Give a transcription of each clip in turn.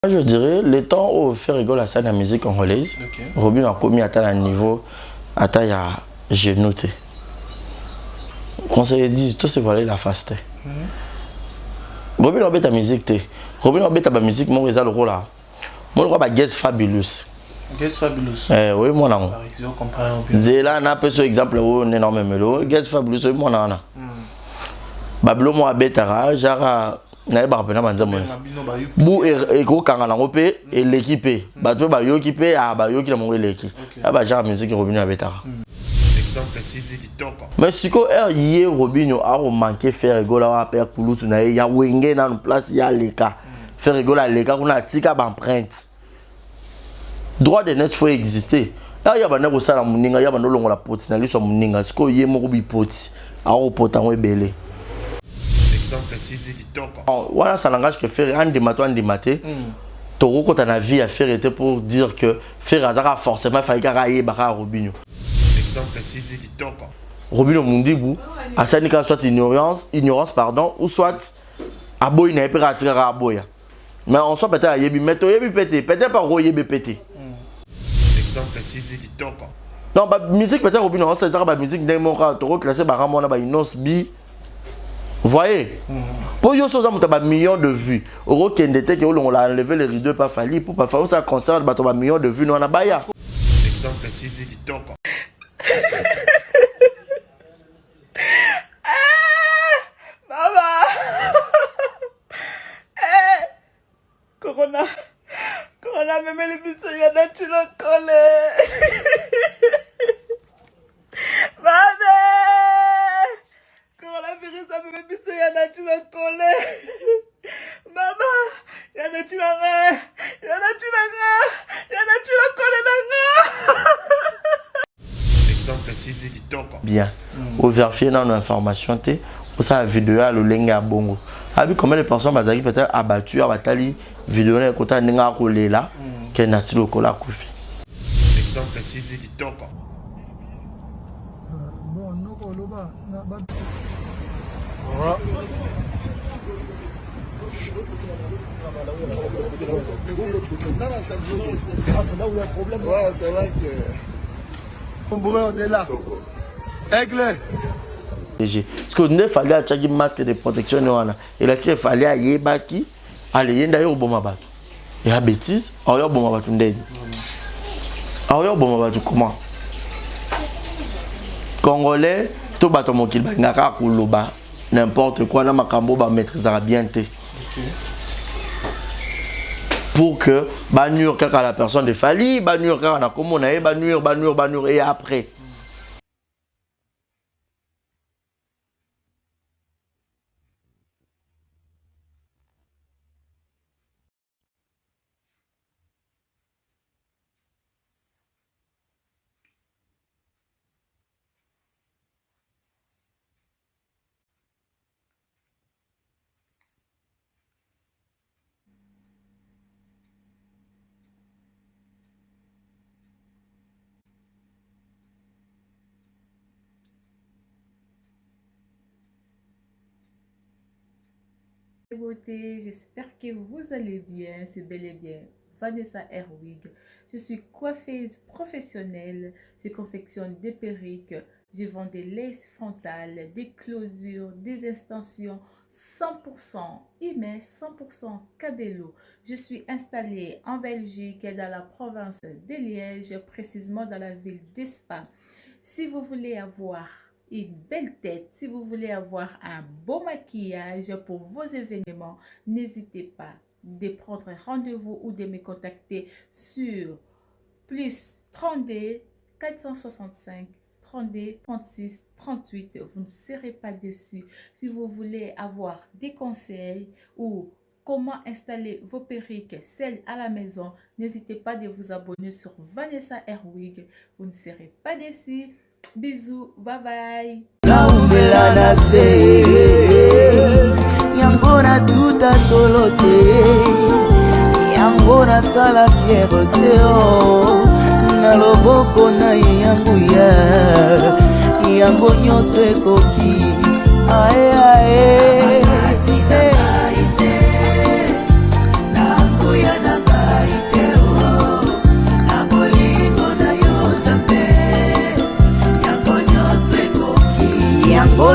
Je dirais, le temps où faire rigoler à ça dans la musique congolaise, Robin a commis à un niveau, à taille à genoux. Quand on dit, tout se voilà la faste. Robin a bête la musique. Robin a bête la musique, mon réseau le rôle là. Mon rôle est Guess Fabulous. Guess Fabulous. Oui, mon ami. Je comprends. Zéla n'a pas ce exemple où on est énormément. Guess Fabulous, oui, mon ami. Bablo mo abetara, jara. Na ba pena banza mo bu e ko kanga na ngope et l'équipe bato ba yo kipe a ba yo ki na mo leki ba jara musique Robinho abetara exemple TV kitoko mais siko hier Robinho a manqué faire rigola wa père Kulutu na ya wenge na place ya leka faire rigola leka kuna tika ba empreinte droit de naissance faut exister là ya bana ko sala muninga ya bana longola poti na liso muninga siko ye mo ko bi poti a ko pota ngo ebele. Voilà, ça langage que faire un dématé. Toro quand on a vie à faire était pour dire que faire azara forcément fallait qu'ailler baka Robinho. Exemple TV qui toque. Robinho Mundibu, à ça n'est soit ignorance pardon, ou soit aboy n'a pas attirer à aboya. Mais on soit peut-être à yebi, mais to yebi pété, peut-être pas ro yebi pété. Exemple TV qui toque. Non, bah musique peut-être Robinho, on sait ça bah musique d'un mot toro classé bah ramona bah inos bi. Voyez, pour yo soza muta ba millions de vues. Oro kendete que on l'a enlevé les rideaux pas fallu pour pas faire ça concerne ba to ba millions de vues non na baya. Exemple TV qui toque. Mama. Corona même les bisous ya na tu le collé. Maman. Coronavirus a même bisou ya na tu le collé. Maman, ya na tu le collé. Exemple TV qui toque. Bien. Ou vérifier dans nos informations té, ou ça vidéo à le lenga bongo. Abi combien de personnes bazaki peut-être abattu abatali vidéo na kota ninga ko lela ke na ti lokola kufi. Exemple TV qui toque. Bon, non ko loba na ba. C'est là où il y a un problème. Ouais, c'est vrai que. On est là. Aigle. Parce que ne fallait acheter un masque de protection et là qu'il fallait aller baki aller yenda yo boma baki. Et à bêtise, ayo boma baki ndeni. Ayo boma baki comment? Congolais, tout bato mokil ba ngaka kuloba n'importe quoi na makambo ba maîtriser bien té. Pour que banur kaka la personne de Fali, banur kaka na komona e banur et après. J'espère que vous allez bien, c'est bel et bien Vanessa Herwig. Je suis coiffeuse professionnelle, je confectionne des perruques, je vends des laces frontales, des closures, des extensions 100% IME, 100% Cabello. Je suis installée en Belgique, dans la province de Liège, précisément dans la ville d'Espa. Si vous voulez avoir une belle tête, si vous voulez avoir un beau maquillage pour vos événements, n'hésitez pas de prendre rendez-vous ou de me contacter sur plus 32 465 32 36 38. Vous ne serez pas déçus. Si vous voulez avoir des conseils ou comment installer vos perruques, celles à la maison, n'hésitez pas de vous abonner sur Vanessa Herwig. Vous ne serez pas déçus. Bisous, bye bye. Naumela na se Yangona tuta tolote Yangona sala fiero teo Na loboko na yanguya Yango nyose koki Ae ae Nanguya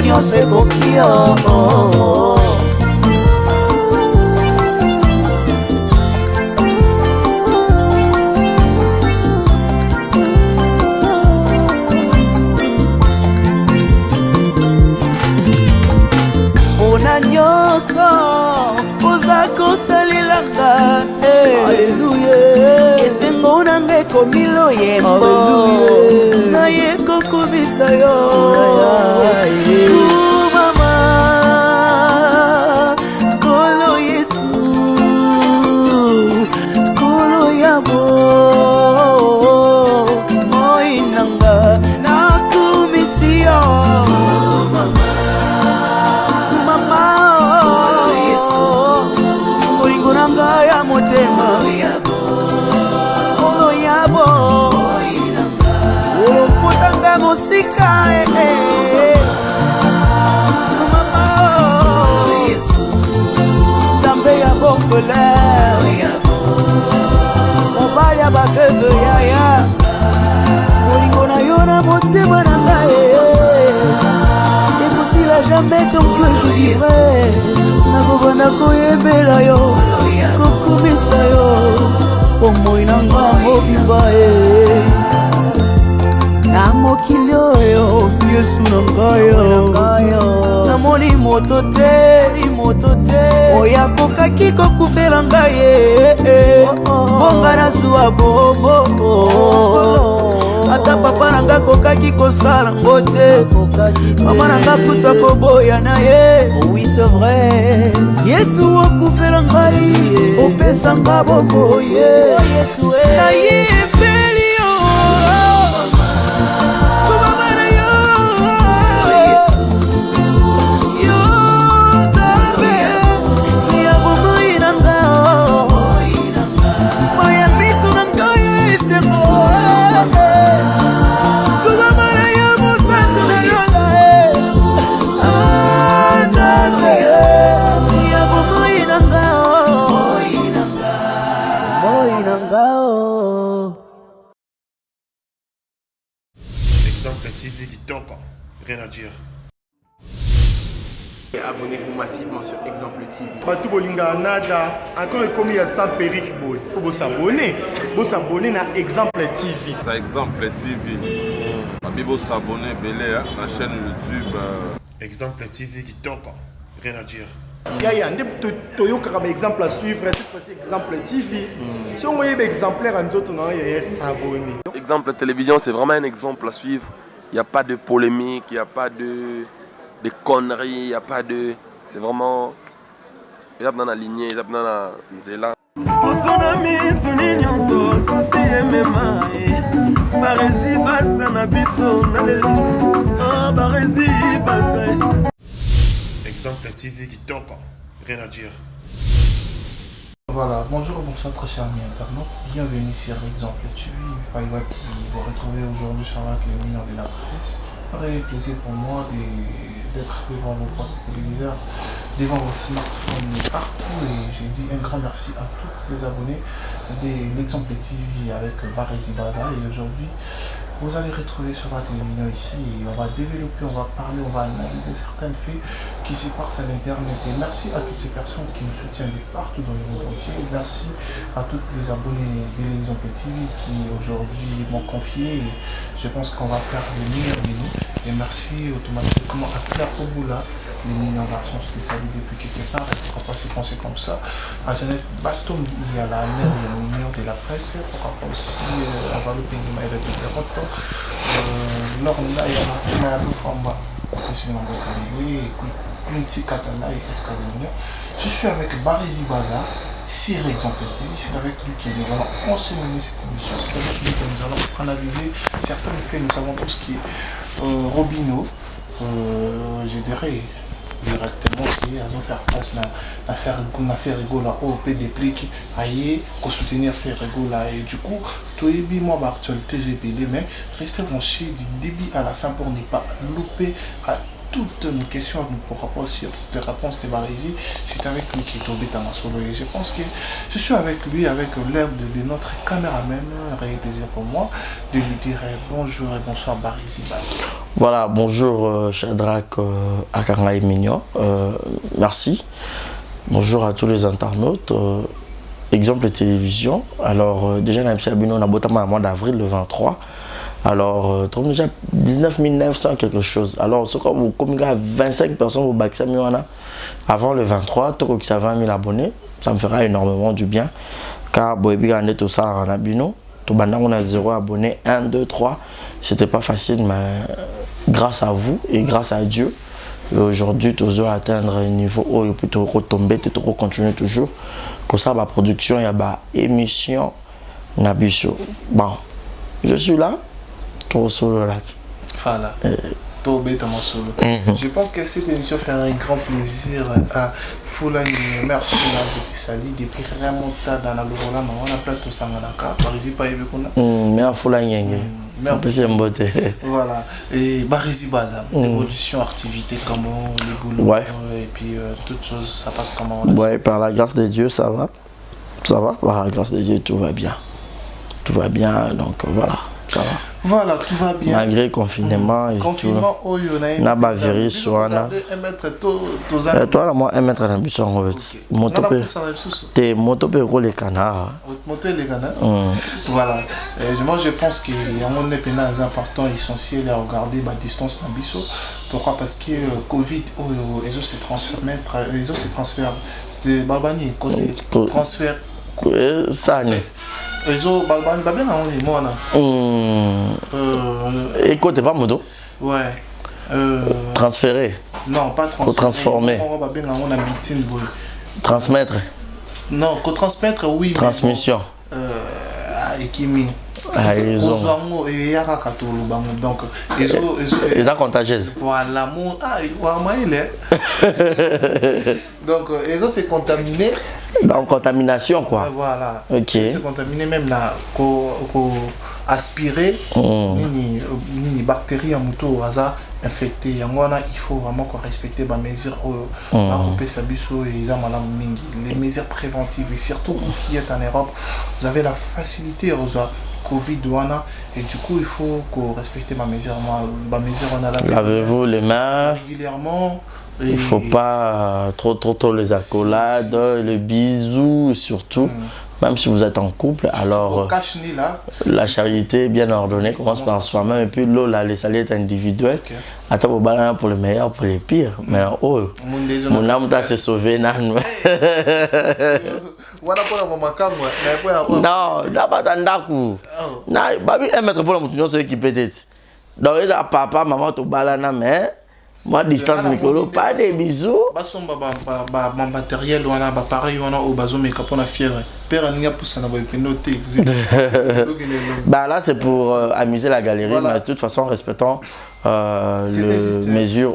nyonso ekoki mpona nyonso oza kosalelanga esengo nanga ekomi loyembo naye kokomisa yo mama kolo yesu kolo yabo moi nanga nakomisi yo mama olingo nanga ya motema kolo yabo olopotanga mosika mama nzambe ya bofele mobali ya baveve yaya olingo na yo na motema na ngai ekosila jamais tant que je vivrai nakobanda koyembela yo kokomisa yo omoi na nga mobimba na mokili oyo yesu na ngai namoni moto te oyo akokaki kokufela ngai bonga nazwa bombo ata papa na nga kokaki kosala ngo te mama na nga kuta koboya na ye oui c'est vrai yesu okufela ngai opesa nga bombo nayebeli yo komama na yo yo tabe ya bomoi na nga moya miso na ngai esengo Exemple TV Kitoko, rien à dire. Abonnez-vous massivement sur Exemple TV. Batou bolinga nada, encore commis à 100 periques boy. Faut vous s'abonner. Vous s'abonner à Exemple TV. Ça Exemple TV. Vous s'abonner belé à la chaîne YouTube. Exemple TV Kitoko, rien à dire. Yaya, Toyo comme exemple à suivre, cette fois-ci Exemple TV. Si on voyait exemplaire en autres, non, il y a s'abonner. Exemple télévision, c'est vraiment un exemple à suivre. Il n'y a pas de polémique, il n'y a pas de conneries, il n'y a pas de... C'est vraiment... Il y a dans la lignée, il y a dans la nzela. Exemple TV Kitoko, rien à dire. Voilà, bonjour, bonsoir très chers amis internautes, bienvenue sur Exemple TV, Paiwa qui vous retrouver aujourd'hui sur la télévision de la presse. Un plaisir pour moi d'être devant vos postes téléviseurs, devant vos smartphones partout, et je dis un grand merci à tous les abonnés de l'Exemple TV avec Baresi Baza. Et aujourd'hui, vous allez retrouver sur la télévision ici et on va développer, on va parler, on va analyser certains faits qui se passent à l'internet. Et merci à toutes ces personnes qui nous soutiennent de partout dans le monde entier. Et merci à tous les abonnés de l'Exemple TV qui aujourd'hui m'ont confié. Et je pense qu'on va faire le meilleur de nous. Et merci automatiquement à Claire Oboula, les meilleures versions qui salue depuis quelque part. Et pourquoi pas se penser comme ça. À Jeannette Batom, il y a la mère et le meilleur de la presse. Pourquoi pas aussi à Valo Pengima et le Péperoto. Lorna, il y a la Famba. Je suis avec Baresi Baza, sur Exemple TV. C'est avec lui que nous allons enseigner cette émission. C'est avec lui que nous allons analyser certains faits. Nous savons tout ce qui est Robino, je dirais directement qui a faire face à faire rigola au PDP qui aille soutenir faire rigola et du coup tout est bien moi actualité mais restez branchés du début à la fin pour ne pas louper à toutes nos questions pour rapport à toutes les réponses de Baresi. C'est avec lui qui est tombé dans ma solo et je pense que je suis avec lui avec l'air de notre caméraman. Un réel plaisir pour moi de lui dire bonjour et bonsoir Baresi. Voilà, bonjour Shadrach Akangaï Mignon. Merci. Bonjour à tous les internautes. Exemple télévision. Alors, déjà, on a notamment le mois d'avril, le 23. Alors, déjà 19 900 quelque chose. Alors, ce vous comme 25 personnes au bac avant le 23, tout ça 20 000 abonnés, ça me fera énormément du bien. Car Boebi on est tout ça en abino. Tout maintenant on a 0 abonnés, 1, 2, 3. C'était pas facile, mais grâce à vous et grâce à Dieu, aujourd'hui, toujours atteindre un niveau où il peut retomber, tu peux continuer toujours. Comme ça, la production, il y a une émission. Bon, je suis là, tout solo là. Voilà. Je pense que cette émission fait un grand plaisir à Foulani, mère Foulani de Tissali, depuis vraiment tard dans la Lorola, on a place de Sanganaka, par ici, pas Ebekuna. Mère Foulani, mère beauté. Voilà. Et Barisi Baza, évolution, activité, comment, les boulots, ouais. Et puis toutes choses, ça passe comment. Ouais, par la grâce de Dieu, ça va. Ça va, par la grâce de Dieu, tout va bien. Tout va bien, donc voilà, ça va. Voilà, tout va bien. Malgré le confinement et confinement, tout. N'a pas virus sur un. Toi, moi, 1 mètre dans le bus en fait. T'es moto pour les canards. Monter les canards. Voilà. Moi, je pense qu'il y a un élément important, essentiel à regarder la distance dans le bus. Pourquoi? Parce que Covid, les autres se transfèrent. De Balbani, transfert. Ça, Ezo Balbani, bien on est moi écoute, pas moto. Ouais. Transférer. Non, pas transférer. Transformer. On a meeting. Transmettre. Non, transmettre, oui. Transmission. Ekimi. Donc, ils ont contagieuse. Voilà, donc, ils ont se contaminé. Donc, contamination, quoi. Voilà. Ok. Se contaminé même là, aspirer, ni bactéries en moto, hasard, infecté. Il faut vraiment respecter les mesures les mesures préventives. Et surtout, qui est en Europe, vous avez la facilité aux Covid et du coup il faut qu'on respecte ma mesure. Lavez-vous les mains régulièrement. Il ne faut pas trop les accolades, les bisous surtout. Même si vous êtes en couple, alors la charité bien ordonnée commence par soi-même et puis l'eau, les salés est individuel. Attends, vous balanez pour le meilleur, pour les pires. Mais oh, mon âme t'a se sauvé, nan. Non, n'a pas d'andakou. Babi, un mètre pour la mouton, c'est qui peut-être. Donc, il y a papa, maman, tout balana, mais. Moi, distance micro, pas des bisous. Matériel, pareil, on a au bazo, mais quand on a fièvre. Bah là, c'est pour amuser la galerie, voilà. Mais de toute façon, respectant les mesures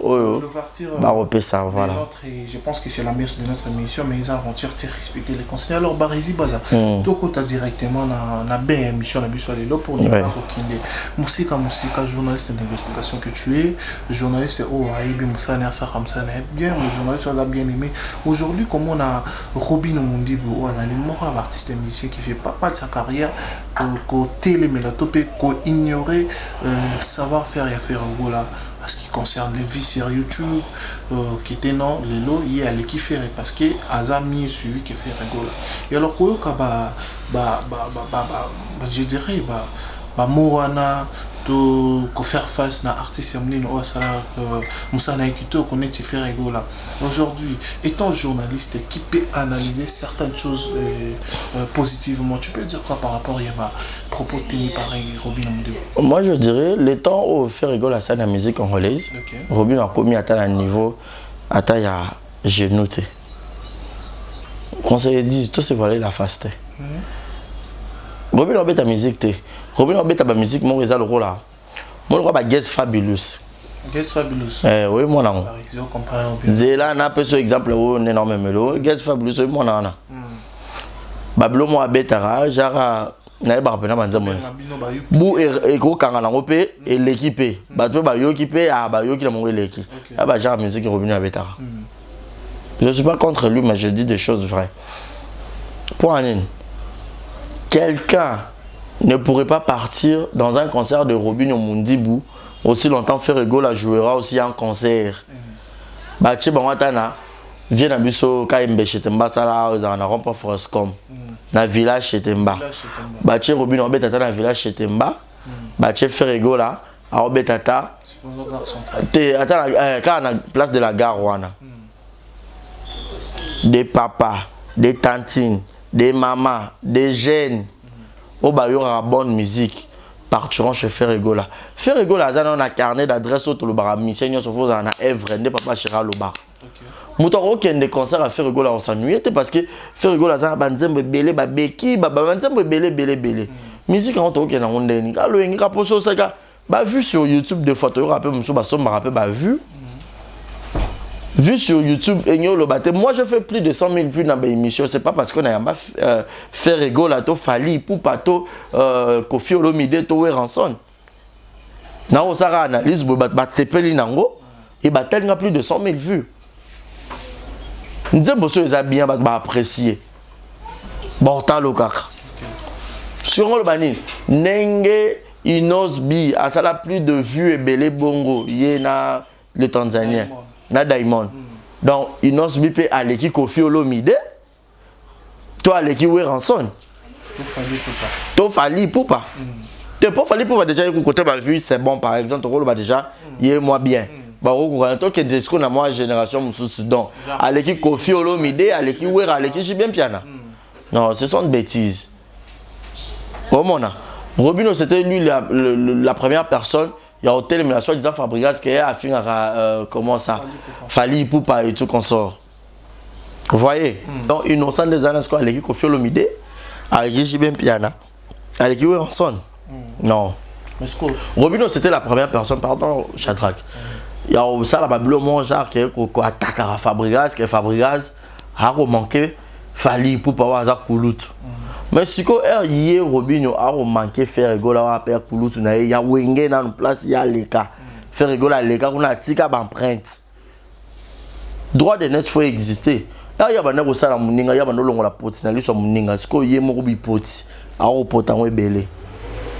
ça, voilà. Je pense que c'est la meilleure de notre émission, mais ils ont respecté les conseils. Alors, Barisi Baza, donc on t'a directement na belle émission, la mission est là pour nous pas Moussika, journaliste d'investigation que tu es, journaliste Aïbi Moussa Nersa Ramsa, bien, le journaliste a bien aimé. Aujourd'hui, comme on a Robin Mondibou, on a les artiste et musicien qui fait pas mal de sa carrière, côté les mélatopées, ignorer savoir-faire et faire voilà. En ce qui concerne les vies sur YouTube, qui étaient non, les lots, il y a l'équipe fait parce que Azami est suivi qui fait rigoler. Et alors, je dirais, Moana, de faire face à l'artiste Moussa Naikito qu'on est fait rigoler. Aujourd'hui, étant journaliste qui peut analyser certaines choses positivement, tu peux dire quoi par rapport à propos tenus par Robin Mondébou? Moi je dirais, les temps où on fait rigoler à la musique congolaise, Robin a commis à tel niveau, à taille à genouté. Conseiller dit, tout c'est voilà la faste. Robin a fait ta musique, Robin a fait ta musique, mon réseau le rôle là. Mon rôle va Guest Fabulous. Guest Fabulous. Oui, mon nom. Je comprends. Zéla n'a pas ce exemple où on est énormément. Guest Fabulous, oui, mon nom. Bablo moi betara, jara na ba pena manza mo. Bu e ko kanga na ngope et l'équipe. Ba to ba yo équipe a ba yo ki na mo l'équipe. Ah ba jara musique Robin betara. Je ne suis pas contre lui, mais je dis des choses vraies. Pour un quelqu'un ne pourrait pas partir dans un concert de Robin Mondibou aussi longtemps Ferregola jouera aussi en concert. Bache Bangwatana vient à Bisso Kaimbe Chetemba Sala na Rompa Forestcom na village Chetemba. Bache Robin Obetata na village Chetemba. Bache Ferregola a Obetata. Attends, quand à la place de la gare Wana. Des papas, des tantines, des mamans, des jeunes. Au Bayo a bonne musique. Partiront chez Ferregola. Ferregola a un carnet d'adresse au Tolobar. Seigneur Sofos a un œuvre, n'est pas chez Lobar. Mouton aucun des concerts à Ferregola on s'ennuie parce que Ferregola a un banzembe belé, babeki, banzembe belé. Musique en tant que dans monde ni. Alors il y a pour ça que bah vu sur YouTube des photos rappel monsieur bah somme rappel bah vu sur YouTube Enyo le baté. Moi je fais plus de 100 000 vues dans mes émissions. C'est pas parce qu'on a pas Ferregola to Fali Poupato Kofi Olomide to Ranson. Na osara analyse bo bat sepeli nango et batel n'a plus de 100 000 vues. Nous disons que les bien bah apprécier. Bon temps le kaka. Sur le banin Nenge Inosbi a ça plus de vues et belé bongo yena le Tanzanien. Na Diamond. Donc, Inosbi peut aller qui Kofi Olomide. Toi, aller qui Ranson. Toi, Fali Poupa. T'es pas Fali Poupa déjà, côté ma vue, c'est bon par exemple, ton rôle déjà, il est moi bien. Bah, toi, qui est qu'on a moi génération, donc, aller qui Kofi Olomide, aller qui Wera, aller qui j'ai bien piana. Non, ce sont des bêtises. Au moment Robino, c'était lui la première personne. Il y a hôtel mais la soit disant Fabregas qui a fini à comment ça Fali Poupa et tout consort. Vous voyez? Donc innocent des années quoi avec Kofi Olomide avec Jibem Piana avec qui Ranson. Non. Robino c'était la première personne pardon Shadrach. Il y a ça la Babylon mon genre qui attaque à Fabregas que Fabregas a remanqué Fali Poupa ou Azak Koulout. Mais si ko hier Robinho a manqué Ferregola wa père Koulout na ya wenge na place ya leka Ferregola leka kuna tika ba empreinte droit de naissance faut exister là ya bana ko sala muninga ya bana longola poti na liso muninga siko ye mo bi poti a o potango ebele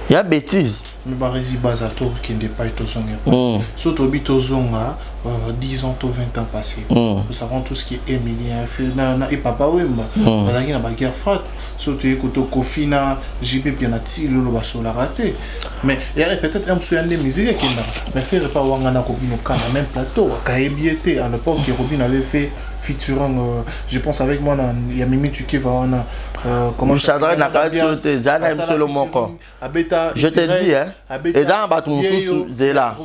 ya bêtise mais ba resi bazato qui n'est pas tout son surtout bitozonga 10 ans ou 20 ans passés. Nous savons tout ce qui est Emilien, et Papa Wemba. Nous avons une guerre froide. Surtout que Kofi na JB bien attiré le basso la raté. Mais il y a peut-être un souhait de musique qui n'a. Mais faire pas Wangana Robino Kana même plateau. Kaebiete à l'époque que Robin avait fait featuring. Je pense avec moi il y a Mimi Tukeva wana. Comment Chadra n'a pas sur tes années solo moko. Je te dis hein. Et dans Batumusu Zela.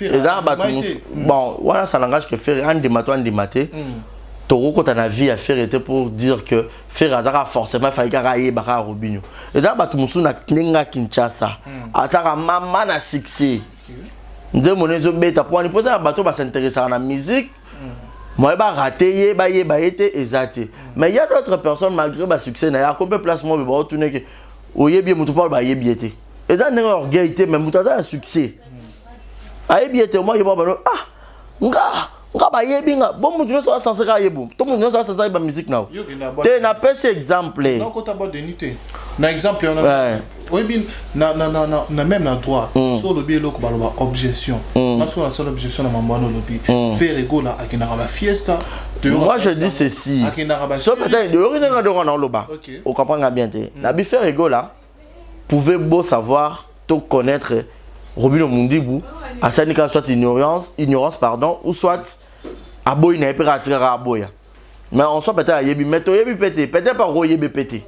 Et dans Batumusu. Bon. Voilà, ça langage que faire un démato, un dématé. Toro, quand on a vie à faire, était pour dire que faire Azara forcément, il fallait qu'il y ait Robinho. Et là, Batumusu n'a qu'un Kinshasa. Azara maman n'a succès. Nous avons dit que pour nous poser un bateau, va s'intéresser à la musique. Moi, je vais rater, je vais été exacté. Mais il y a d'autres personnes, malgré le succès, il y a combien de placements, je vais retourner que. Oye bien, je vais bien bien. Et ça, c'est un orgueil, mais je vais un succès. Aïe bien, moi, je vais ah! Nga ba yebinga bon mutu no so sanse ka yebu to mutu no so sanse ba musique na te na pese exemple non ko ta ba denité na exemple on a oui bien na même na droit sur le biais loko ba objection na so na seule objection na mambano lobi Ferregola akina ba fiesta moi je dis ceci so peut-être de orine nga donga na loba o comprendre bien te na bi Ferregola pouvait beau savoir to connaître Robinho Mundibu à Sanika soit ignorance pardon ou soit aboy n'a pas attiré à aboya mais on soit peut-être à yebi mais to yebi pété peut-être pas yebi pété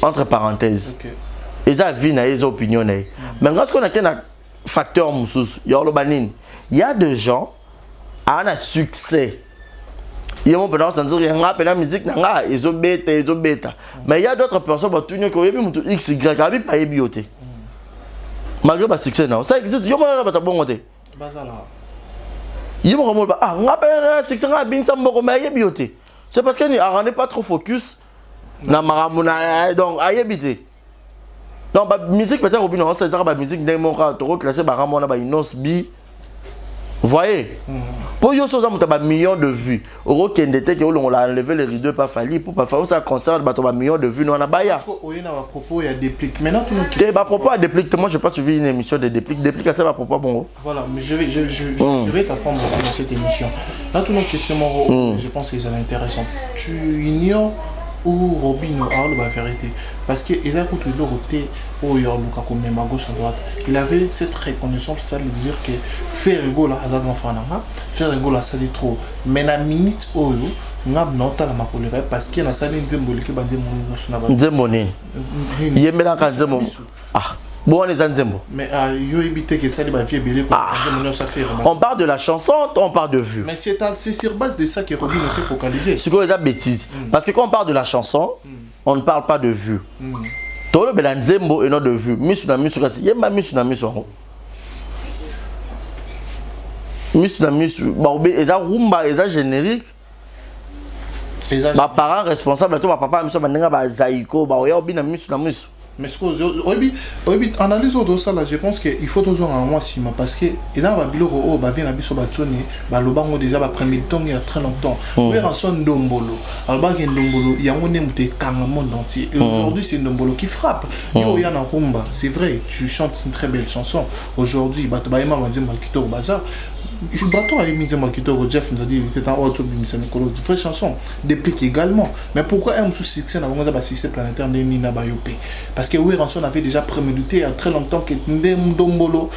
entre parenthèses et ça vie na les opinions mais lorsqu'on a un facteur moussous il y a des gens à un succès ils vont peut-être sentir qu'il y a la musique ils ont bêta mais il y a d'autres personnes qui ont tout yebi mutu x y abi pas yebi yoté malgré le succès, ça existe. Yo mona bata bongo te. Bazala. Yo mo ba ah ngapela succès ngabin sa mboko mais yebiote. C'est parce que ni arrêtez pas trop focus na maramuna donc ayebite. Donc ba musique peut-être Robinho ça ba musique ndenge mo ka to classer ba ramona ba inosbi. Vous voyez? Pour yo soza muta ba millions de vues. Oro kendete que on l'a enlevé les rideaux pas fallu pour pas faire ça concerne ba millions de vues non na baya. Il y a un propos, il y a déplique. Maintenant tout le monde. Bah propos à déplique. Moi je pas suivi une émission de déplique. Déplique à ça va propos bon. Voilà, mais je vais t'apprendre dans cette émission. Là tout le question je pense que c'est intéressant. Tu ignores où Robinho a la vérité parce que il a coûté le côté où il y a même à gauche à droite. Il avait cette reconnaissance, ça veut dire que faire rigolo à la faire rigolo à ça trop. Mais la minute où ngam nota la makolera parce que na sali nzembo leke bande mo na ba nzembo ni yemela ka nzembo ah bon les nzembo mais yo ebité que sali ba vie belé ko nzembo no ça fait on parle de la chanson, on parle de vue. Mais c'est sur base de ça que Robinho s'est focalisé. C'est quoi les bêtises parce que quand on parle de la chanson on ne parle pas de vue tout le bel nzembo et non de vue misu na misu kasi yemba misu na misu misu na misu ba obe eza rumba eza générique. Mes parents responsables, tout ma papa, monsieur Bandenga, Zaïko, Baoya, Obina, Miss Namus. Mais ce que analyse de ça là, je pense qu'il faut toujours un mois sima parce que il a babilo oh ba vient abiso batoni ba lobango déjà ba premier temps il y a très longtemps. Oui rançon ndombolo. Alba ki ndombolo yango nemute kanga monde entier. Et aujourd'hui c'est ndombolo qui frappe. Yo yana rumba, c'est vrai, tu chantes une très belle chanson. Aujourd'hui ba ba ima banzi malkito bazar. Il bateau a mis Makito Jeff nous a dit que dans autre c'est une vraie chanson déplique également. Mais pourquoi un sous succès n'a pas succès planétaire de Nina Bayopé? Parce que oui Ranson avait déjà prémédité il y a très longtemps que Ndombolo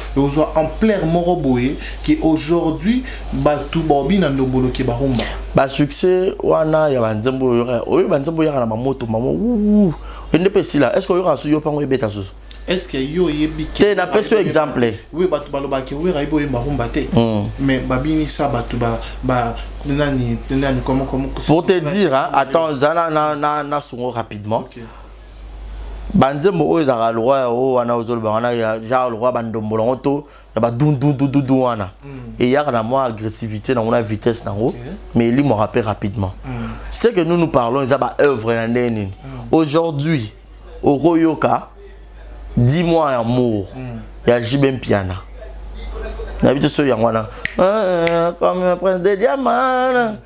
en plein Moroboé qui aujourd'hui Batu Bobina Ndombolo qui barumba. Ba succès wana ya banzembo yora. Oyo banzembo yara na mamoto mamo. Ende pesi là. Est-ce que yora su yo pango ebeta susu? Est-ce que yo yebi te na peso exemple oui batu baloba ke oui raibo yemba rumba te mais babini sa batu ba nani comment pour te dire hein, attends zana na sungo rapidement banzembo oyo ezaka le roi o wana ozoloba wana ya genre le roi bandombolongo to ya ba dundu wana et yaka na moi agressivité na mona vitesse nango mais lui me rappelle rapidement c'est que nous parlons ils a ba œuvre na ndeni aujourd'hui au Royoka 10 mois d'amour. Il y a Jibem Piana. N'habite ce yangwana. Comme un prince de diamant.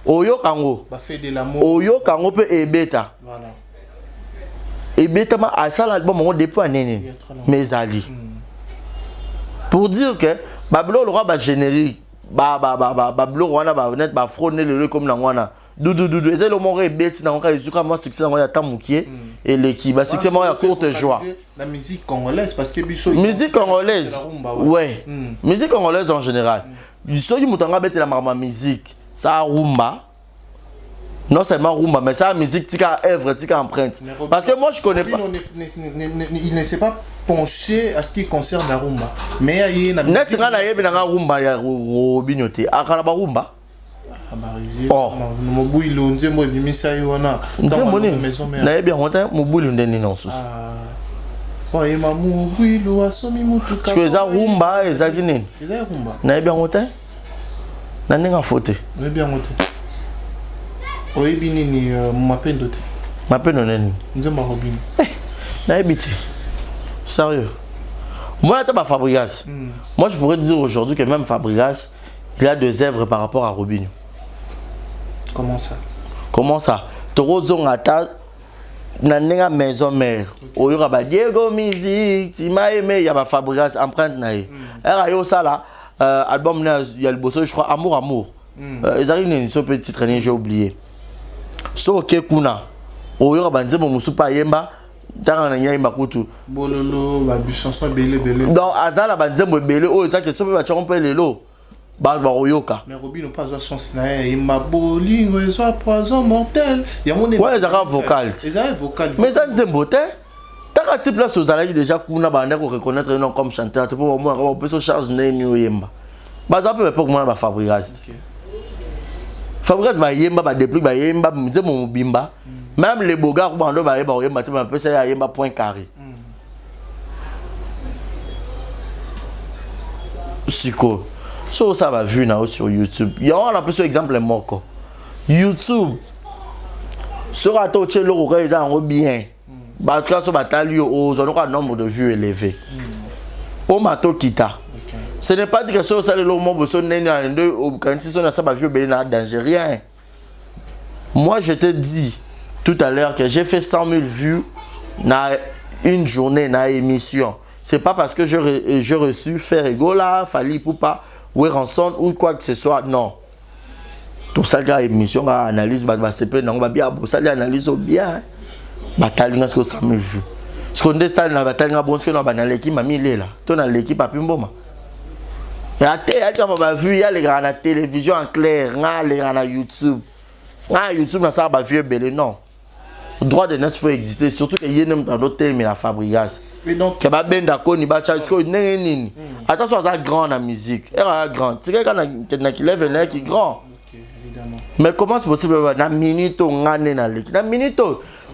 Oyo Kango. Oyo Kango peut ebeta. Voilà. Ebeta ma à ça l'album on dépôt à nene. Mes alliés. Pour dire que Bablo le roi ba générique. Bablo wana ba net ba frôner le comme nangwana. Doudou et le moment rebeti na nka izuka moi succès na tamukie et l'équipe ba succès moi courte joie la musique congolaise parce que musique congolaise ouais musique congolaise en général soki mutanga beti la marma musique ça rumba non seulement rumba mais ça musique tika œuvre tika empreinte parce que moi je connais pas il ne sait pas pencher à ce qui concerne la rumba mais il y a une musique na yebi na rumba ya Robinho te akana ba rumba oh mobuilo nzembo ebimisa yona nzembo ni na yebi ngota mobuilo ndeni non susu oh et mamu mobuilo asomi mutuka parce que za rumba ezaki nini eza rumba na yebi ngota na ninga fote na yebi ngota oyebi nini mapendo te mapendo nini nzembo Robinho na yebi te sérieux moi ta Fabregas moi je pourrais dire aujourd'hui que même Fabregas il a deux œuvres par rapport à Robinho. Comment ça? Comment ça? Torozon ata nanenga maison mère. Oyo ba Diego musique, tu m'as aimé, il y a ba Fabregas empreinte nae. Era yo ça là album il y a le bosso je crois amour. Ezari une petit titre j'ai oublié. So Kekuna. Oyo ba nzembo musupa yemba. Tanga yemba kutu. Bololo ba chanson belé. Donc azala ba nzembo belé oyo ça que so ba chompe lelo. Mais Robinho pas de chance il m'a bolingo et soit poison mortel il y a mon ouais ça vocal mais ça nzembo te taka type là aux alaki déjà kuna bande ko reconnaître non comme chanteur te pour moi on peut se charge neni oyemba baza peu pour moi ba Fabregas ba yemba ba depuis ba yemba nzembo mobimba même les bogards bando ba yemba oyemba te un peu ça yemba point carré Siko so ça va vu na sur YouTube. Il y a un peu sur exemple moko. YouTube. Sur ato che lo ko eza ngo bien. Ba ka so batali o zo no nombre de vues élevé. O mato kita. Ce n'est pas dire que ça c'est le moment où on est quand si on a ça va vieux belé na danger rien. Moi je te dis tout à l'heure que j'ai fait 100 000 vues na une journée na émission. C'est pas parce que j'ai reçu faire Egola, Fali Poupa ou Ranson ou quoi que ce soit, non. Tout ça la émission la analyse ba CP non ba bien ça l'analyse bien. Bataille nga ce que ça me vu. Ce qu'on déstale na bataille nga bon ce que na ba na l'équipe mami là. Toi na l'équipe papi mboma. La télé, il y a les gars à la télévision en clair, les gars à YouTube. YouTube, ça va vieux belé, non. Le droit de naissance faut exister, surtout qu'il y a dans d'autres termes la fabrication. Mais donc, que ba ben d'accord ni ba chasko nini. Attention ça grand la musique. Elle grand. C'est quelqu'un qui lève un qui grand. OK, évidemment. Mais comment c'est possible na minute ngane na leki. Na minute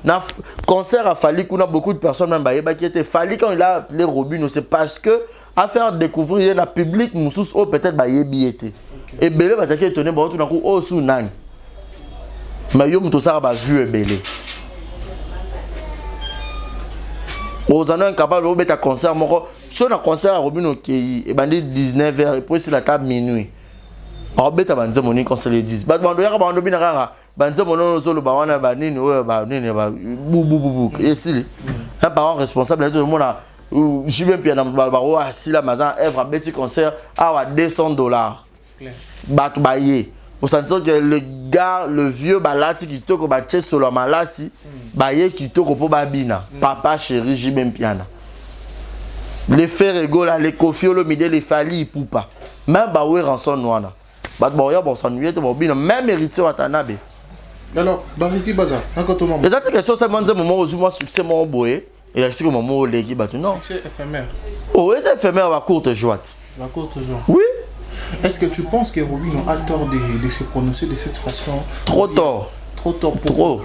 na concert a fallu qu'on a beaucoup de personnes même ba qui était fallu quand il a appelé Robinho, c'est parce que à faire découvrir la public moussous ou peut-être ba yebiete. Et belé ba taki étonné ba tout na ko o sou nani. Mais yo mto ça ba vu belé. Aux années incapable de mettre un concert moko sur un concert à Robinho qui est bandé 19h et puis c'est la table minuit. On beta banze moni concert le 10. Ba bando ya bando binara banze mono solo ba wana ba nini o ba nini ba bou et si un parent responsable tout le monde a je vais bien dans baro si la maison œuvre petit concert à $200. Ba to bailler. Pour sentir que le gars le vieux balati qui toko ba tche solo malasi bailler qui toko po babina papa chéri jibem piana. Les Ferrego là les Kofiolo mide les Fali Poupa. Même ba we ranson noana. Ba boya bon s'ennuyer to bobina même héritier watanabe. Alors, Barisi Baza, encore ton moment. Les autres questions c'est moi moment où moi succès mon boy. Et là, c'est comme moment où l'équipe bat non. C'est éphémère. Oh, c'est éphémère à courte joie. À courte joie. Oui. Est-ce que tu penses que Robinho a tort de se prononcer de cette façon? Trop tort. Trop tort. Trop.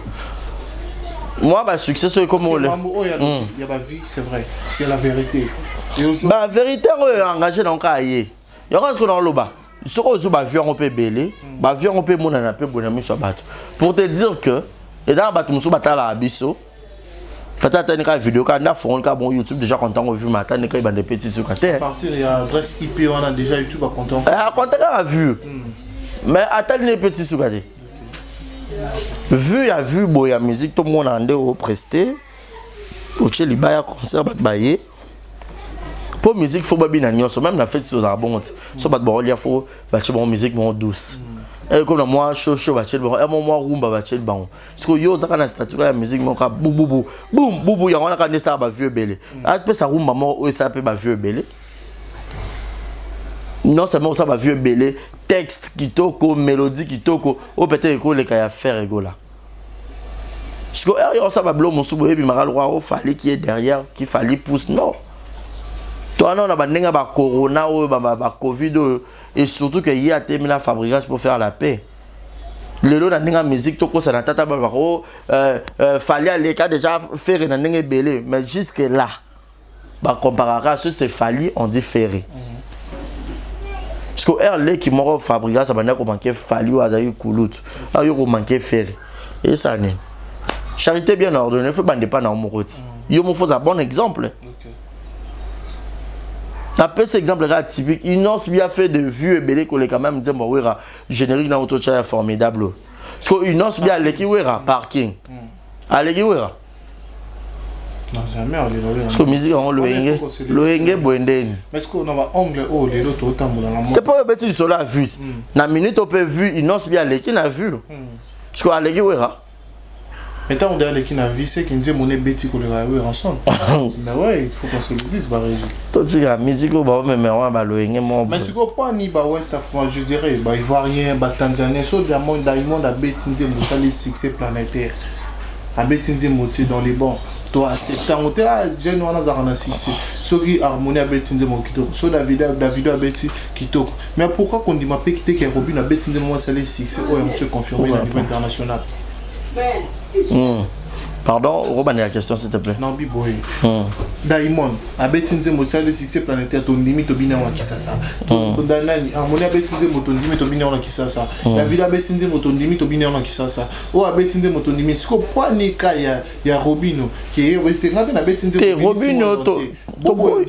Moi, bah, succès, c'est comme on il y a ma vie, c'est vrai. C'est la vérité. Bah, vérité, on est engagé dans le cas. Il y a un truc dans le bas. Ce qu'on a vu, on peut belé. Bah, vu, on peut mon peu bonami sur battu. Pour te dire que, et dans le bateau, on va à Abisso. Peut-être une vidéo quand on a fait un bon YouTube déjà content on vu matin il y a des petits trucs à terre. À partir il y a adresse IP on a déjà YouTube à content. Content a vu. Mais attends les petits trucs à terre. Vu il y a vu boy la musique tout le monde en au presté. Pour chez les bails concert bat bailler. Pour musique faut pas bien nyonso même la fête tout ça bon. So bat bon il faut battre bon musique bon douce. Et comme moi chaud bachel bon et moi rumba bachel bon parce que yo ça kana statut la musique mon ka boum ya on kana ça ba vieux belé après ça rumba moi ça peut ba vieux belé non seulement ça ba vieux belé texte qui toko mélodie qui toko ou peut-être que les ka faire rigola parce que yo ça ba blo mon soubo et puis maral roi au fallait qui est derrière qui fallait pousse non. Toi non on a bandenga ba corona ou ba covid et surtout que y a terminé la fabrication pour faire la paix. Le lot dans la musique tout ça na tata ba fallait aller cas déjà faire na ndenge belé mais jusque là ba comparer ce c'est fallait on dit ferré. Parce que les qui m'ont fabriqué ça va ko manquer fallait ou azayu kulut. Ayo ko manquer ferré. Et ça n'est. Charité bien ordonnée, faut bande pas dans mon roti. Yo me faut un bon exemple. Après cet exemple là typique, ils ont bien fait de vues et belé qu'on les quand même dire bon oui générique dans auto chat formidable. Parce que ils ont bien l'équipe oui parking. Allez oui. Non jamais on les parce que musique on le enge boendeni. Mais est-ce qu'on a angle oh les autres autant dans la c'est pas petit sur la vue. Na minute on peut vu ils ont bien l'équipe na vu. Parce que allez oui. Maintenant, on dirait qu'il a vu, c'est qu'il dit mon bêtis qu'on les a eu ensemble. Mais ouais, il faut qu'on se le dise, Baréji. Toi, tu dis la musique, mais on va le gagner. Mais c'est quoi, pas ni West Afrique, je dirais, Ivoirien, Tanzanien, sauf le monde a bêtis, mon les succès planétaire. A bêtis, mon dans les bancs. Toi, c'est quand on est jeune, on a un succès. Ceux qui harmonie a bêtis, mon kito. Ceux David a bêtis, kito. Mais pourquoi qu'on dit ma péquité qui est Robin a bêtis, moi, c'est les succès, on se confirmer au niveau international. Pardon, Robin, la question s'il te plaît. Non, Biboy. Diamond, abetinze mosa le succès planétaire ton limite au bina qui ça. Danani, amoni abetinze moton limite au bina qui ça. La ville abetinze moton limite au bina qui ça. O abetinze moton limite. Ce que point ni kaya ya Robino qui est na abetinze Robino to boy.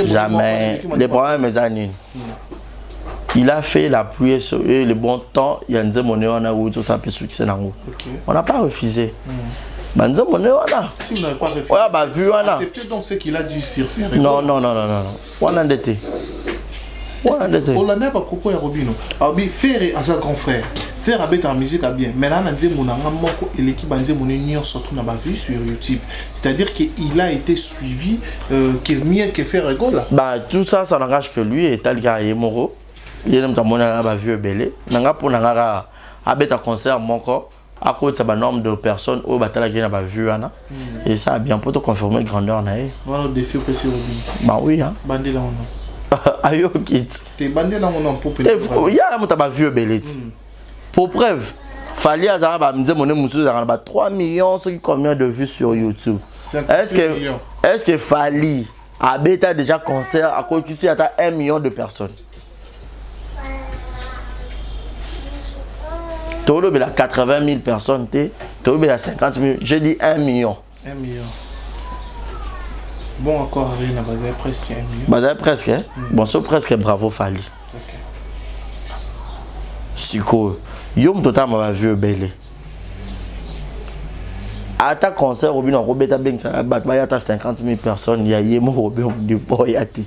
Jamais. Les problèmes mes amis. Il a fait la pluie sur eux, le bon temps. Il y a un monnaie on a eu tout ça peut succès dans nous. On n'a pas refusé. Banza monnaie on a. Si vous n'avez pas refusé. Ouais bah vu on a. C'est peut-être donc ce qu'il a dit sur faire. Non. On a endetté. On n'a pas propos à Robino. Abi faire à son grand frère. Faire avec ta musique à bien. Mais là on a dit mon anga moko et l'équipe banza monnaie nion surtout n'a pas vu sur YouTube. C'est-à-dire qu'il a été suivi qu'il mieux que faire rigolo. Bah tout ça ça n'engage que lui et tel gars Moro. Il y a un vieux belé. Nanga pour nanga abet un concert mon corps à cause de nombre de personnes au batala qui n'a pas vu ana et ça a bien pour te confirmer grandeur na e. Voilà défi au PC Robin. Bah oui hein. Bandé là on a. Ayo kit. T'es bandé là on a pour il y a un pas vieux belé. Pour preuve Fali azara ba mze moné musu za ba 3 millions ce qui combien de vues sur YouTube. Est-ce que Fali abet a déjà concert à cause qu'ici à 1 million de personnes. Tolo a 80 000 personnes, Tolo a 50 000, j'ai dit 1 million. 1 million. Bon, encore, il a presque 1 million. Bah, presque, hein? Bon, c'est presque bravo, Fali. Ok. Siko, Yom Total m'a vu belé. À ta concert, Robin, Robeta Beng, ça va être 50 000 personnes, il y a Yemo Robin de Boyate.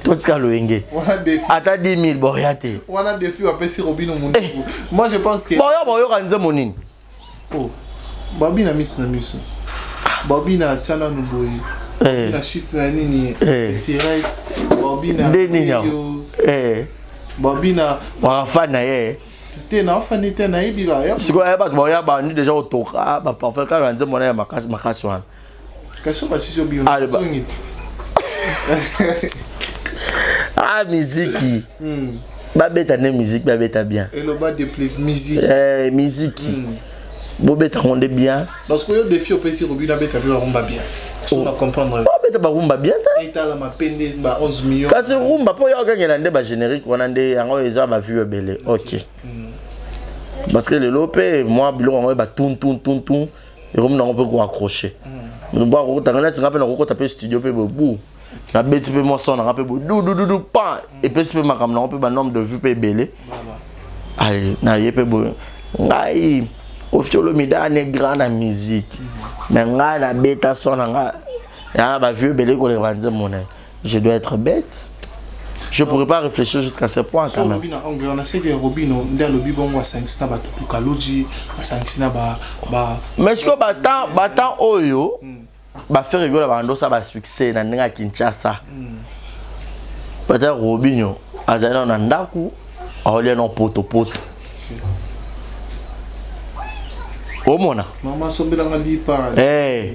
Tout ce qu'il y a. À ta 10 000 Boyate. On a des filles à passer Robin au monde. Moi, je pense que. Oh, Babi na miss. Babi na Tchana Nuboy. Babi na chiffre na nini. Tirette. Babi na. Babi na. Wafana ye. Na fanite na ibira ya. Siko ya ba boya ba ni déjà otoka ba parfait ka ranze mona ya makasi wana. Kaso ba sisio bio. Ah musique. Ba beta ne musique ba beta bien. Et le bas de musique. Musique. Bo beta ronde bien. Parce que yo défi au PC Robina beta bien rumba bien. On va comprendre. Ba beta ba rumba bien ta. Et ta ma pende ba 11 millions. Kasi rumba po yo gagner nde ba générique wana nde yango eza ba vue belé. OK. Parce que le lopé moi bilo on va tout et comme on peut accrocher on va regarder tu rappelles on taper studio pe bobu na bête pe moi son on rappelle dou pas et puis pe ma cam on peut ba nombre de vues pe belé allez na yé pe bo ngai officiolo mida ne grand na musique mais ngai na bêta son nga ya ba vues belé ko les vendre mon je dois être bête. Je ne pourrais pas réfléchir jusqu'à ce point quand même. On a essayé de Robino, dans le bibon, à 5 sina, tout kaloji, à 5 sina, mais ce que batan oyo, faire rigoler bando ça va succès dans n'enga Kinshasa. Peut-être Robino, à zéro nandaku, à olier non poto. Au mona. Maman sobela ngandi pa. Eh.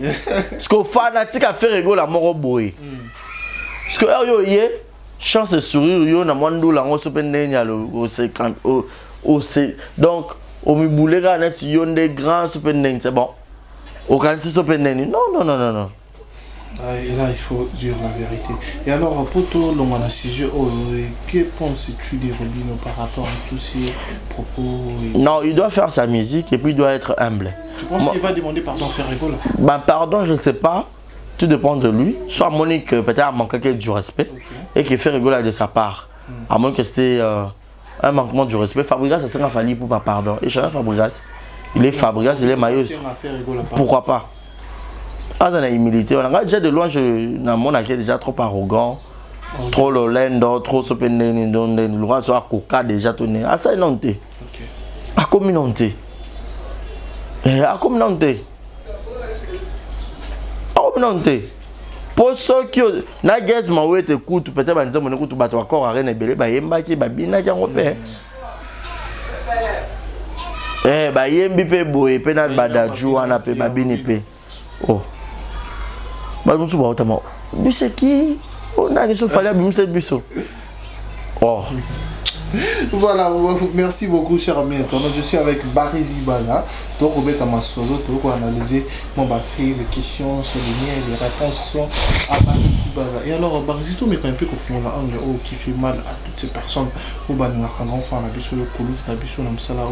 Ce que fanatique a fait rigoler à moro boy. Ce que yo yé. Chance de sourire yo na mwandu la ngo sopende nya au 50 au donc au mi boulega net yo des grands sopende c'est bon au kan si sopende non et là il faut dire la vérité. Et alors pour tout le monde à sujet que penses-tu de Robino par rapport à tous ces propos Non, il doit faire sa musique et puis il doit être humble. Tu penses qu'il va demander pardon à faire rigolo? Ben pardon, je ne sais pas. Tout dépend de lui. Soit Monique peut-être a manqué du respect et qu'il fait rigoler de sa part. À moins que c'était un manquement du respect. Fabregas, ça serait fallu pour pas pardon. Et Chanel Fabregas, il est Fabregas, il est maillot. Pourquoi pas? Ah, dans la humilité, on a déjà de loin, mon qui est déjà trop arrogant, trop lolendo, trop sopendé, le roi soit coca déjà tourné. Ah, ça est non. À communauté. À communauté. Pour ceux qui na guess ma ouais écoute peut-être banza mon écoute bato encore à reine belé ba yemba ki ba bina ki ngopé ba yembi pe boye pe na badaju wana pe ba bini pe oh ba musu ba otama c'est qui on a que fallait bimse biso oh. Voilà, merci beaucoup cher ami internaute. Je suis avec Barry Zibana. Donc, on va ma solo, tu vas analyser mon bafé, les questions, sur les réponses sont à Barisi Baza. Et alors, Barisi, tout, mais quand un peu qu'on fait qui fait mal à toutes ces personnes, au bas de la enfant, on a vu le colou, on a vu sur le salaire,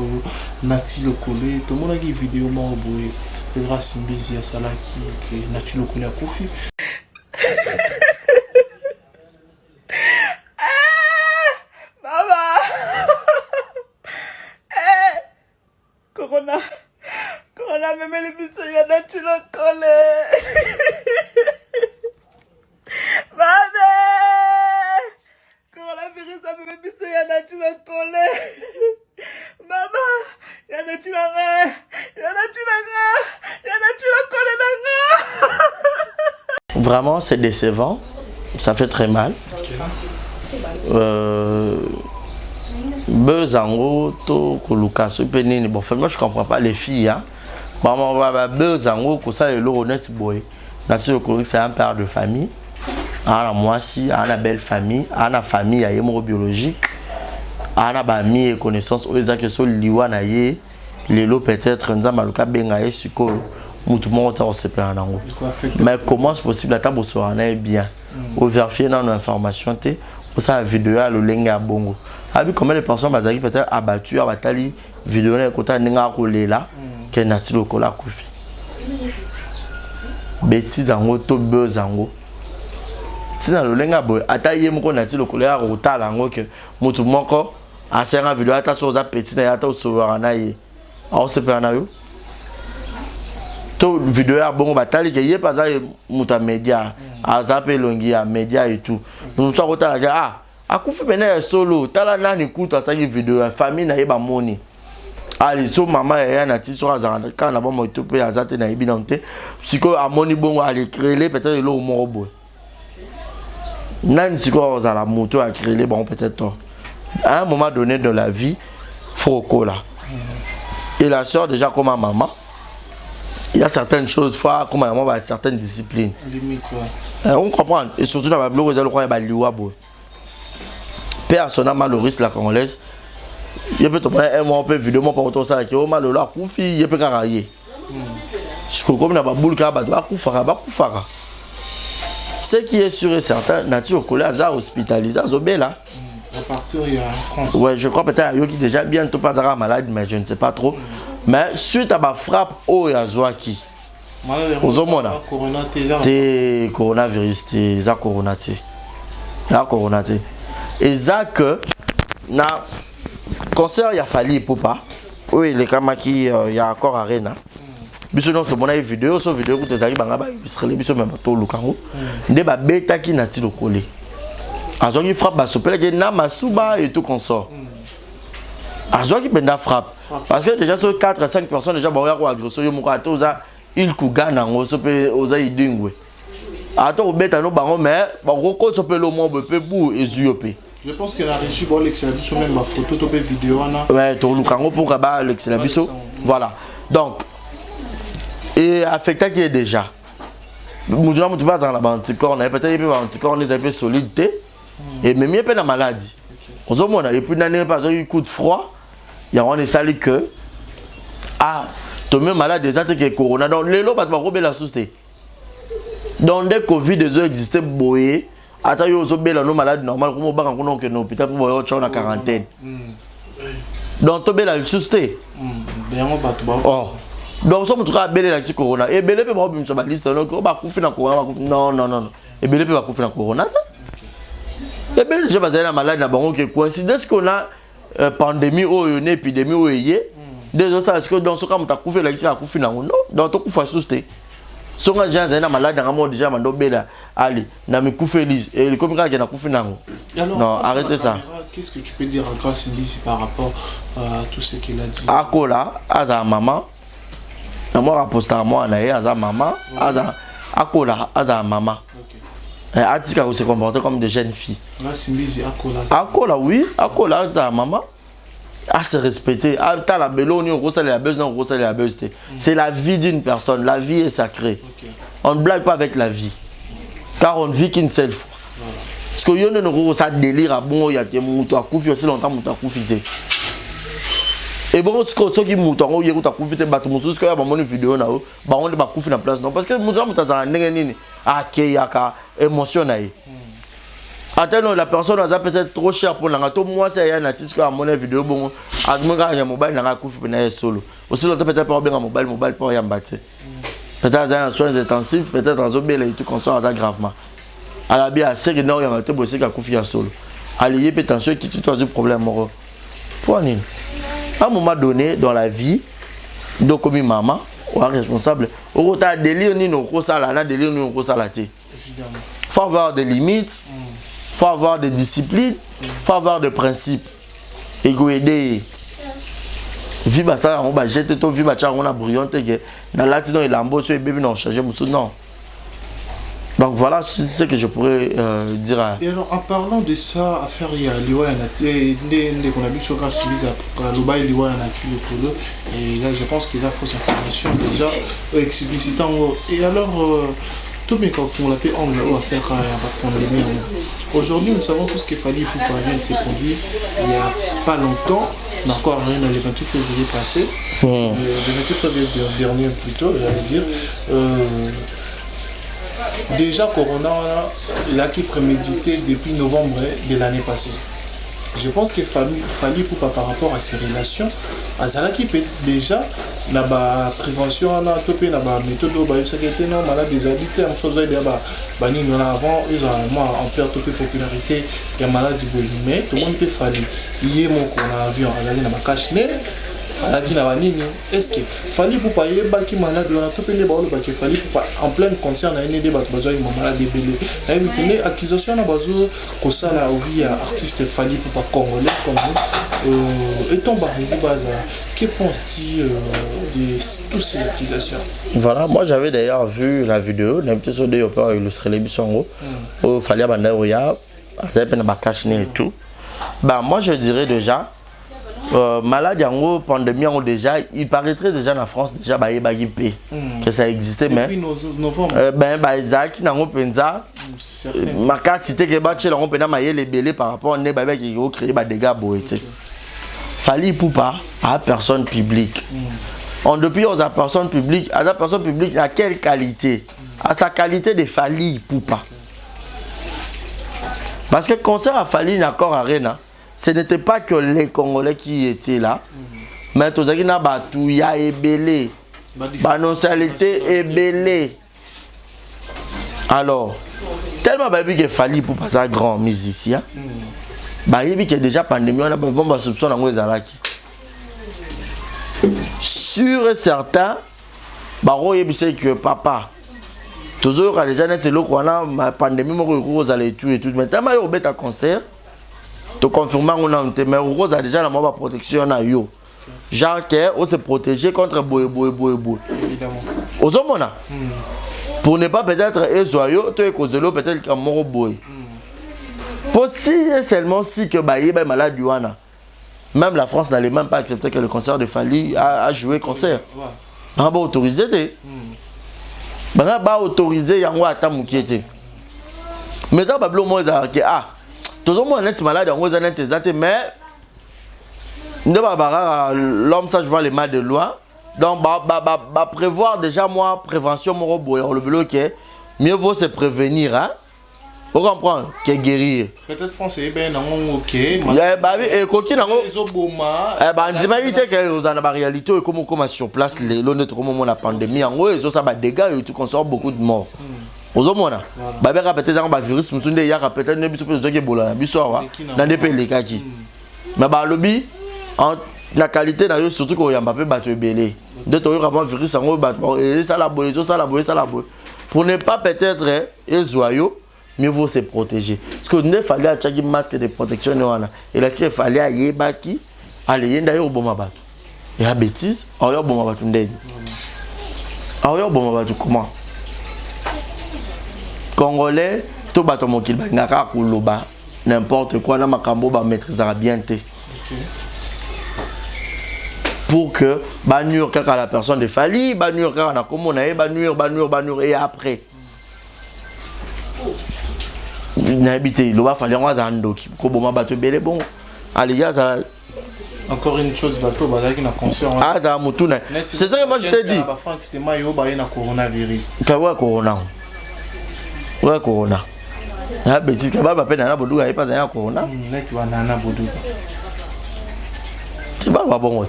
Nati le collé, tout le monde a vu vidéo, moi, au bout, grâce à Mbezi, à Salah, qui Nati le collé à Kofi. Corona même les bisous y a Nati le collé. Maman, coronavirus a même bisous y a Nati le collé. Maman, y a Nati le collé. Vraiment, c'est décevant. Ça fait très mal. Bezango to koluka so penini bon moi je comprends pas les filles hein maman va bezango ko ça le honnête boy Nati le collé c'est un père de famille ana moi si ana belle famille ana famille ya yemo biologique ana ba mi et connaissance oza que so liwa na ye lelo peut-être nzamba luka benga ye siko mutu mo ta se pena nango mais comment c'est possible ata boso ana bien au vérifier dans information té pour ça vidéo à l'olenga bongo. Abi combien de personnes bazaki peut-être abattues à batali vidéo na kota ninga ko lela ke Nati le collé kufi. Bêtise ango to bezango. Tina l'olenga boy ata yemo ko Nati le collé a rotala ngo ke mutu moko a senga vidéo ata so za petit na ata so wana ye. A se pe na yo. To vidéo ya bongo batali ke ye paza muta media azape longi ya media et tout. Nous sommes kota la ah akufi bena solo tala nani kuta sa vidéo ya famille na yeba moni. Ali so mama ya Nati so azanga kana ba mo tope azate na yebi nante. Siko amoni bongo ali créer peut-être le moro boy. Nani siko za la moto a créer bon peut-être toi. À un moment donné dans la vie faut cola. Et la sœur déjà comme ma maman il y a certaines choses, fois comme maman va certaines disciplines. Limite, ouais. On comprend. Et surtout dans la blog, ils ont le liwa boy. Personne n'a mal au risque la congolaise. Il peut te prendre un mois, on peut vidéo, par autour ça qui est au mal au la koufi, il peut carrailler. Je crois comme n'a pas boule car bah koufara. Ce qui est sûr et certain, Nati le collé à hospitalisé à Zobela. À partir il y a en France. Ouais, je crois peut-être qu'il déjà bientôt pas malade, mais je ne sais pas trop. Mais suite à ma frappe au Yazouaki, te coronavirus te za coronate et ça que na concert il a fallu pour pas oui les kamaki il y a encore arena biso non to mona vidéo so vidéo ko te zaki banga ba bisrele biso même to lukango nde ba beta ki Nati le collé azoki frappe ba sopela ke na masuba et tout consort azoki benda frappe parce que déjà sur 4 à 5 personnes déjà ba ya ko agression yo moko atoza il kugana ngo so pe oza idingwe ato beta no bango mais ba ko so pe lo mo be bu ezuyope. Je pense que la régie bon l'excellence même ma photo to pe vidéo na ouais to lukango pour ba l'excellence voilà donc et affecté qui est déjà mutuna mutu ba dans la anticorps na peut-être peut anticorps les un peu solide et même il peut na maladie ozomona et puis n'année pas eu coup de froid il y a on est sali que ah tomé malade déjà que corona donc les lots pas rober la société donc des covid des autres existaient boyer attends yo zo bela no malade normal comme ba kan ko que no hôpital pour boyer en quarantaine donc to bela société oh donc ça me trouve belé la corona et belé peut ba bim sur ba liste donc ba kufi na corona non et belé peut ba kufi na corona et belé je pas la malade na bango que coïncidence qu'on a pandémie ou une épidémie ou yé des autres parce que dans ce cas muta kufi la kisi ka kufi na non donc to kufa société so nga janza na malade na mo déjà mando bela ali na mi kufeli et comme ka na kufi nango non arrêtez ça. Qu'est-ce que tu peux dire à Grace Mbisi par rapport à tout ce qu'il a dit? Akola aza maman na moi rapporter moi na ye aza maman aza akola aza maman atika ko se comporter comme des jeunes filles. Grace Mbisi akola oui akola aza maman à se respecter à la beloni on ressent la buzz non on ressent la buzz c'est la vie d'une personne, la vie est sacrée. On ne blague pas avec la vie car on ne vit qu'une seule fois. Parce que yo ne ça délire à bon il y a que mutu akufi aussi longtemps mutu akufi. Et bon, ce qui mouton, il y a eu ta couverte de bateau, ce qu'il y a une vidéo, on est couvert en place. Non, parce que le mouton, tu as un émotionnel. Attends, la personne a peut-être trop cher pour l'angato. Moi, c'est un artiste qui a mon vidéo. Bon, à mon gars, il y a un mobile, il y a un couvert solo. Aussi, peut-être pas bien un mobile pour y embattre. Peut-être un soins intensifs, peut-être un zombie, et tout comme ça, gravement. À la bien, c'est que non, il y a un peu de couvert solo. Allez, attention, qui tu as un problème, moro. Pour un à un moment donné dans la vie, donc comme maman ou responsable, au retard délire ni nos la délire ni nos salati. Faut avoir des limites, faut avoir des disciplines, faut avoir des principes. Et go aider. Vie basta on va jeter ton vie basta on a brillante que dans la tête il lambeau sur bébé non changer musu non. Donc voilà ce que je pourrais dire à... Et alors en parlant de ça, affaire il y a Liwa Yanati, qu'on a vu sur la Suisse, Loba et Liwa Yanati le polo, et là je pense qu'il y a fausse information déjà explicitant. Et alors tout mes quand on l'a fait on va faire la pandémie. Aujourd'hui nous savons tout ce qu'il fallait pour parler de ces produits. Il n'y a pas longtemps, encore rien dans le 28 février passé, le 28 février dernier plutôt, j'allais dire. Déjà, Corona, il a qui prémédité depuis novembre de l'année passée. Je pense qu'il fallait pour par rapport à ces relations, à ça qui peut déjà la prévention, la méthode de la malade des habités, en chose de avant, ils ont en perte de popularité, il y a malade du mais tout le monde peut falloir. Hier, on a vu en cache est-ce qu'il fallait pour pas y avoir qui malade on a tout payé qu'il fallait pour pas en plein concert on a une idée bah besoin de malade débélé là il tourner accusation à besoin que ça là au vie artiste fallait pour pas congolais comme nous et ton barisi baza que penses-tu de toutes ces accusations? Voilà, moi j'avais d'ailleurs vu la vidéo n'importe sur des opéras illustrer les bisons au fallait abandoyer ça peine ba cacher et tout. Bah moi je dirais déjà malade en pandémie déjà il paraîtrait déjà en France déjà que ça existait mais Isaac nango penza maka cité que ba tchela on pena mayele belé par rapport à ne qui créer des dégâts boété fallait pour pas à personne publique on depuis aux personnes publiques à la personne publique à quelle qualité à sa qualité de fallait pour pas parce que concert a fallu d'accord arena. Ce n'était pas que les Congolais qui étaient là, mais tout ça qui n'a pas tout y a ébélé, la nationalité ébélé. Alors, tellement qu'il fallait pour passer un grand musicien, il y a déjà pandémie, on a pas soupçon dans les alaki. Sûr et certain, il y a que papa, toujours déjà net là qu'on a ma pandémie, on a tout et tout, mais tellement il y a un concert. Te confirmant on a mais Rose a déjà la mauvaise protection na yo genre que on se protéger contre boy évidemment aux hommes pour ne pas peut-être ezoyo to ekozelo peut-être que moro boy possible seulement si que baye malade wana même la France n'allait même pas accepter que le concert de Fally a joué concert on va autoriser ba autoriser yango ata mukiete mais ça bablo mo za que tout le monde est malade, on est exact, mais l'homme ça je vois les mal de loi. Donc prévoir déjà moi prévention mon le bloqué, mieux vaut se prévenir hein. Vous comprenez que guérir. Peut-être français ben non OK. Et coquine nango. Dis-moi que vous en avez réalité comme sur place les notre moment la pandémie en gros ils ont ça dégâts et tout qu'on sort beaucoup de morts. Aux hommes là peut-être un virus musunde ya peut-être ne biso peut bola biso dans des pays les kaki mais lobby en la qualité na yo surtout ko yamba pe bato ebele de to yo vraiment virus en bato et ça la boye pour ne pas peut-être ezoyo mieux vaut se protéger parce que ne fallait acheter un masque de protection wana et là qu'il fallait ayebaki aller yenda yo boma bato et la bêtise ayo boma bato ndeni ayo boma bato comment Congolais, tout bateau mokil bangaka kuloba n'importe quoi na makambo ba maîtrisera bien té. Pour que banur kaka la personne de Fally, banur kaka na komona banur et après. N'habité loba Fally on za ndoki ko boma bateau belé bon. Allez ya ça Encore une chose, bateau, bazaki na concert. Ah, ça mutuna. C'est ça que moi je t'ai dit. Ba Frank c'était mayo ba na coronavirus. Ka wa corona. Ouais corona. Ah bêtise ka ba pe na boduga pas na corona. Net wa na boduga. Tu vas pas bon.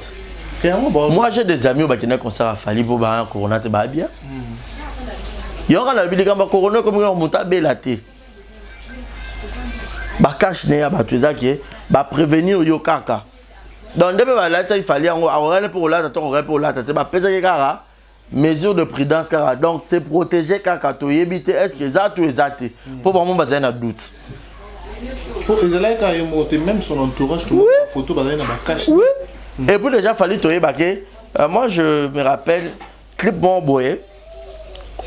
Moi j'ai des amis qui ont concert à Fali pour ba corona te ba bien. Yo ka na bilika ba corona comme on monta belaté. Ba cache ne ya ba tuezaki ba prévenir yo kaka. Donc depuis là il fallait on pour là pour là tu ba pesa kaka mesure de prudence kaka donc c'est protéger kaka to yebite est-ce que ça tout exact pour vraiment baza na doute. Pour Israël quand il monte même son entourage tout oui. Photo baza na ba cache. Oui. Et puis déjà fallait to yebake moi je me rappelle clip bon boy.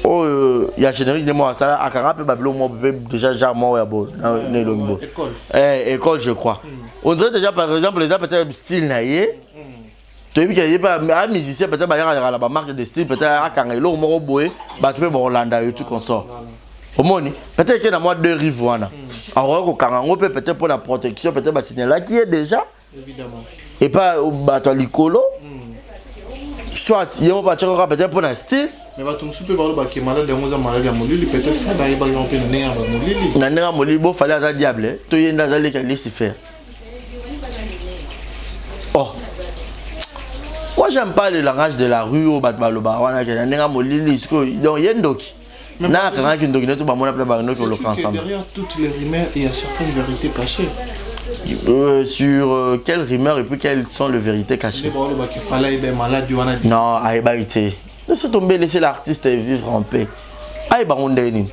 Oh, il y a générique de moi ça à Karape Babylon moi déjà jamais à bon école je crois. On dirait déjà par exemple les peut-être style naïe. Tu vois qu'il y a pas un musicien peut-être bah il y a la marque de style peut-être à Kangelo mo boy bah tu peux Hollanda et tout comme ça. Au moins peut-être qu'il y a moi deux rives voilà. Alors au Kangango peut-être pour la protection peut-être bah signaler là qui est déjà évidemment. Et pas bah toi l'icolo. Soit il y a peut-être pour un style. Mais va tout super balo ba qui malade de moi malade à molili peut-être fada y ba yon pe né à molili. Na né à molili bo fallait à diable. To yenda za le laisser faire. Oh. Moi j'aime pas le langage de la rue au batbaloba wana que na né à molili sko donc yendoki. Na quand qui ndoki to ba mona pla ba no ko le ensemble. Derrière toutes les rumeurs il y a certaines vérités cachées. Sur quelles rumeurs et puis quelles sont les vérités cachées? Non, aïe bah été. Laissez tomber, laissez l'artiste vivre en paix. Aïe bah on est ni.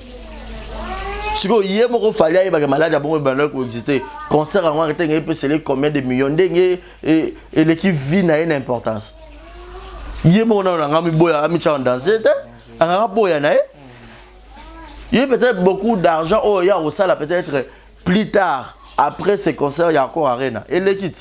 Si vous y avez fallu aïe bah malade à bon et ben là exister. Concert à moi il peut sceller combien de millions d'engue et l'équipe vit n'a une importance. Y est mon nom là ami boya ami chan danser un rap boya na. Il y a peut-être beaucoup d'argent oh il y a au salle peut-être plus tard. Après ces concerts, il y a encore Arena. Et les kits.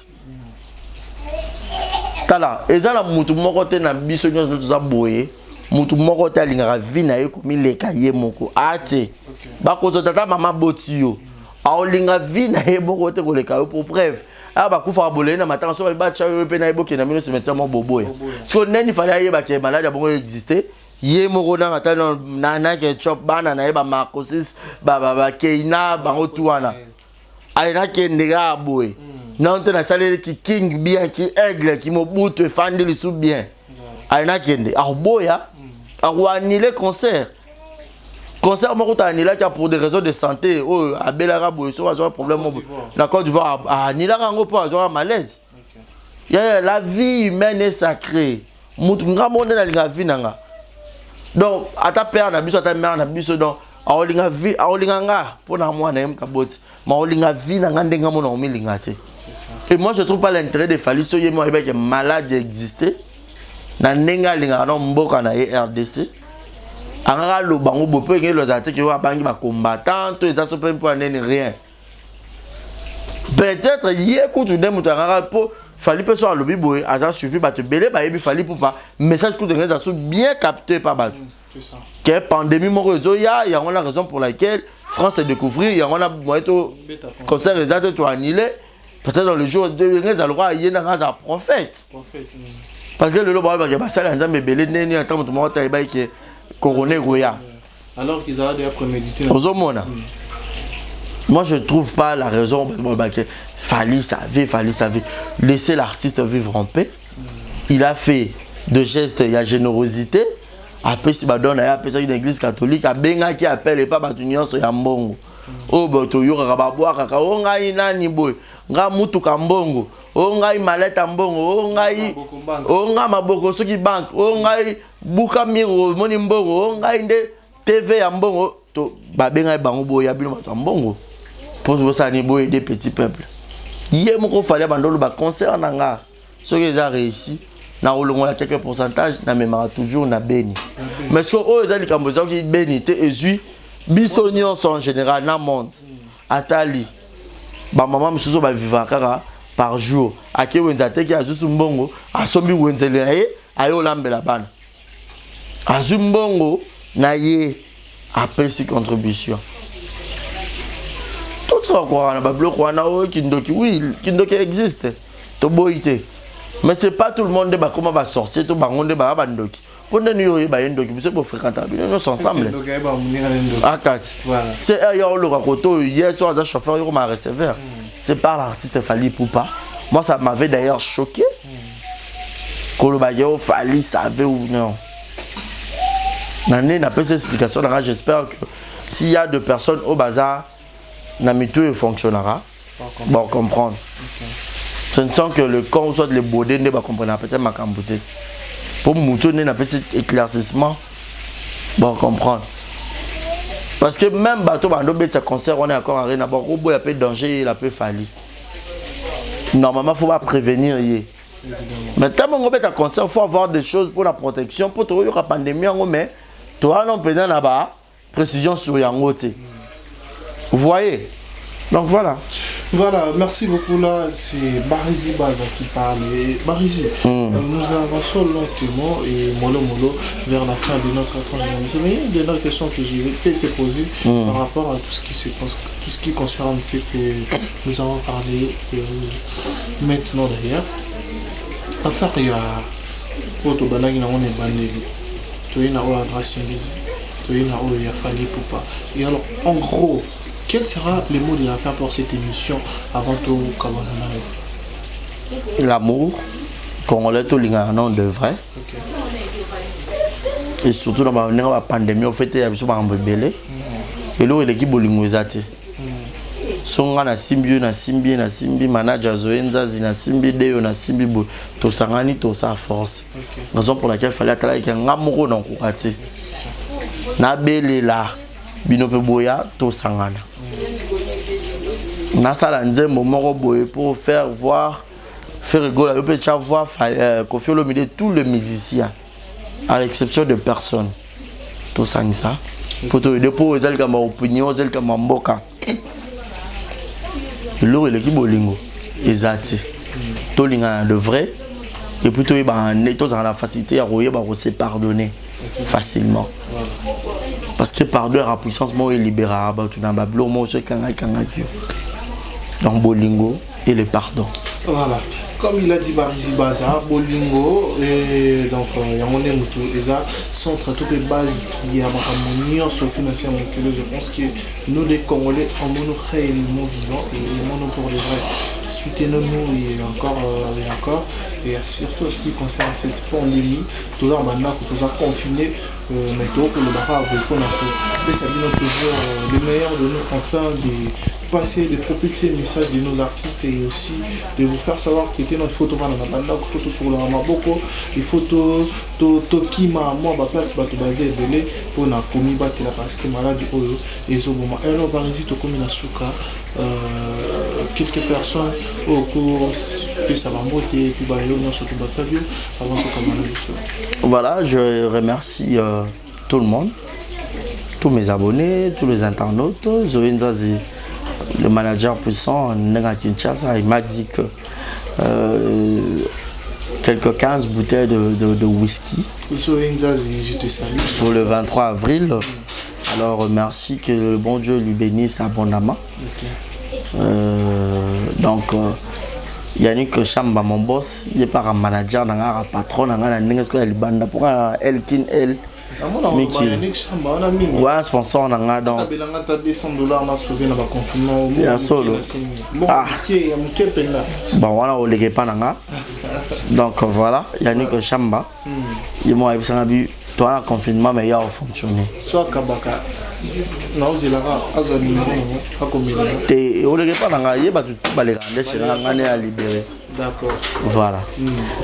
Tala. Et ça, la moutou moko te na biso nyos na tuza boye. Moutou moko te alingara vina ye komi le kaye moko. Ate. Ba kozo tata mama botio. A olinga vina ye moko te ko le kaye pour bref. Ah ba kufa bolé na matanga so ba cha yo pe na eboke na mino se metsa mo boboya. Parce que neni fallait ye ba ke malade bongo exister. Ye moko na ngata na ke chop bana na ye ba makosis ba keina ba otuana. Aïna qui est néga boy. Non, tu as salé qui king bien, qui aigle, qui mobutu fandi le sous bien. Aïna qui est ah boya. Ah ou annuler concert. Concert moi tu annulé pour des raisons de santé. Oh abela boy, so avoir problème na Côte d'Ivoire annuler rango pour avoir malaise. La vie humaine est sacrée. Mutu ngamonde na linga vie nanga. Donc ata père na biso ata mère na biso donc aolinga vie aolinga nga pour na moi na yem kaboti. Maolinga vie na ngandenga mona omilinga te. Et moi je trouve pas l'intérêt de Fally so yemo eba que malade exister na nenga linga na mboka na RDC. Anga lo bango bope ngelo za te ki wa bangi ba combattant to ça so pas nene rien. Peut-être hier quand tu dem anga po Fally peut so alobi boy aza suivi ba te belé ba yebi Fally pour pas message que de ça so bien capté par ba. C'est ça. Que pandémie mon réseau il y a la raison pour laquelle France est découvrir il y a on a moyen concert exact to annulé peut-être dans le jour de les alors il y a un prophète parce que le loba ba ba sala nzambe belé neni attend tout monde ta ba qui couronné roya alors qu'ils allaient déjà préméditer moi je trouve pas la raison que Fally savait laisser l'artiste vivre en paix. Il a fait de gestes il y a générosité. Après si ba donne ya pesa une église catholique a benga qui appelle et pas ba nyonso ya mbongo o boto yo ka ba boa ka o ngai nani boy nga mutu ka mbongo o ngai maleta mbongo o nga maboko soki bank o ngai buka miro moni mbongo o ngai nde TV ya mbongo to ba benga bango boy ya bino ba mbongo pour ça ni boy des petits peuples yé moko fallait bandolo ba concert na nga soki ils a réussi. Na olongola quelques pourcentage na memara toujours na beni mais ce que oh ezali kamboza ki beni te ezui biso nyonso en général na monde atali ba maman misusu ba vivre kaka par jour ake wenza te ki azusu mbongo asombi wenzele na ye ayo lambela bana azu mbongo na ye apesi contribution tout ça quoi na ba bloc wana o kindoki oui kindoki existe to boité. Mais c'est pas tout le monde qui va sortir, tout le monde va bandoki. Pour nous, il va bandoki, c'est pour fréquenter. Nous sommes ensemble. C'est le raconto hier soir, le chauffeur il m'a recevoir. C'est pas l'artiste Fally Poupa. Moi, ça m'avait d'ailleurs choqué. Kolobayo Fally savait ou non. N'a pas cette explication. J'espère que s'il y a deux personnes au bazar, Namito fonctionnera. Bon, comprendre. Ce ne sont que le camp soit le bodé ne va comprendre peut-être ma cambouté. Pour Moutou n'a pas cet éclaircissement. Bon, comprendre. Parce que même bateau bandobé sa concert on est encore en rien. Bon, il y a peu de danger, il a peu fallu. Normalement, il faut pas prévenir. Mais tant qu'on a un concert, il faut avoir des choses pour la protection. Pour trouver la pandémie, mais toi, on peut là-bas précision sur Yangote. Vous voyez? Donc voilà. Voilà, merci beaucoup. Là, c'est Barizi Baza qui parle. Et Barizi, nous avançons lentement et mollo vers la fin de notre échange. C'est une dernière question que je vais te poser par rapport à tout ce qui concerne ce que nous avons parlé maintenant d'ailleurs. Enfin, il y a Autobanagi na on est bandé. Tu es na o adresse tu es na o ya Fally Poupa. Et alors, en gros, quel sera le mot de la fin pour cette émission avant tout Kabana? L'amour, congolais tout l'ingénieur de vrai. Et surtout dans la pandémie, au fait, il y a besoin d'un bébé. Et là, l'équipe bolingozate. Songa na simbi manager zoenza zina simbi deyo na simbi bo to sangani to sa force. Raison pour laquelle il fallait attendre que ngamoko na kokati. Na belela bino pe boya to sangana. Na sala nzembo moko boye pour faire rigoler, peut voir Koffi Olomide tous les musiciens à l'exception de personne. Tout ça pour te aider pour les comme opinion, les comme mboka. L'eau et l'équipe bolingo exact tout l'inga de vrai et plutôt ils ont la facilité à se pardonner facilement parce que pardon à puissance moi est libérable tout dans bablo moi ce donc bolingo et le pardon. Voilà, comme il a dit Barizi Baza, Bolingo, et donc Yamone Moutou, Eza, sont très toutes les bases, il y a un surtout je pense que nous les Congolais, en mono réellement vivants et mono pour les vrais. Soutenons-nous et encore, et surtout ce qui concerne cette pandémie, tout là maintenant que tout va confiner, mais tout que le barrage avec on a fait, et ça dit toujours le meilleur de nous enfin de passer, de propulser le message de nos artistes et aussi de vous faire savoir que notre photo va dans la bande, photo sur le Ramaboko, les photos Tokima, moi, ma place, tu basé belé pour na commis battre la parce que malade oyo et zoboma. Alors Barizi to commis na suka quelques personnes au cours de sa bamboté et puis bayo non surtout batabio avant que comme voilà, je remercie tout le monde, tous mes abonnés, tous les internautes. Zoenzazi, le manager puissant Nenga Kinshasa, il m'a dit que quelques 15 bouteilles de whisky pour le 23 avril. Alors merci, que le bon Dieu lui bénisse abondamment. Donc Yannick Chamba, mon boss, il est pas un manager, un patron, un pour Elkin L. Ouais, sponsor donc. Bon voilà, on les pas donc voilà, Yannick Chamba. Il m'a dit toi le confinement mais il a fonctionné. Soit Kabaka. Non, c'est là et on les pas libéré. D'accord. Voilà.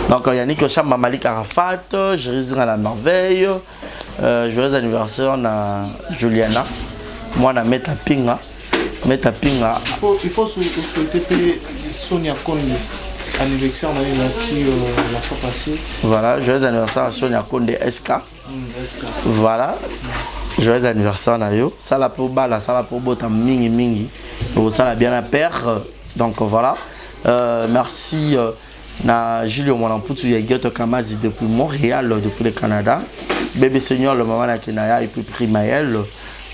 Donc Yannick Chamba, Malik Arafat, je réside à la merveille. Joyeux anniversaire à Juliana. Moi, na Meta Pinga. Il faut souhaiter Sonia Konde anniversaire qui la fois passée. Voilà, joyeux anniversaire à Sonia Konde SK. Voilà. Joyeux anniversaire à yo. Ça la pour bala, ça la pour bota mingi. Ça la bien à père. Donc voilà. Merci na Julio Mwanamputu Yegeto Kamazi depuis Montréal, depuis le Canada. Bébé Seigneur, le maman na Kenaya et puis Primaël.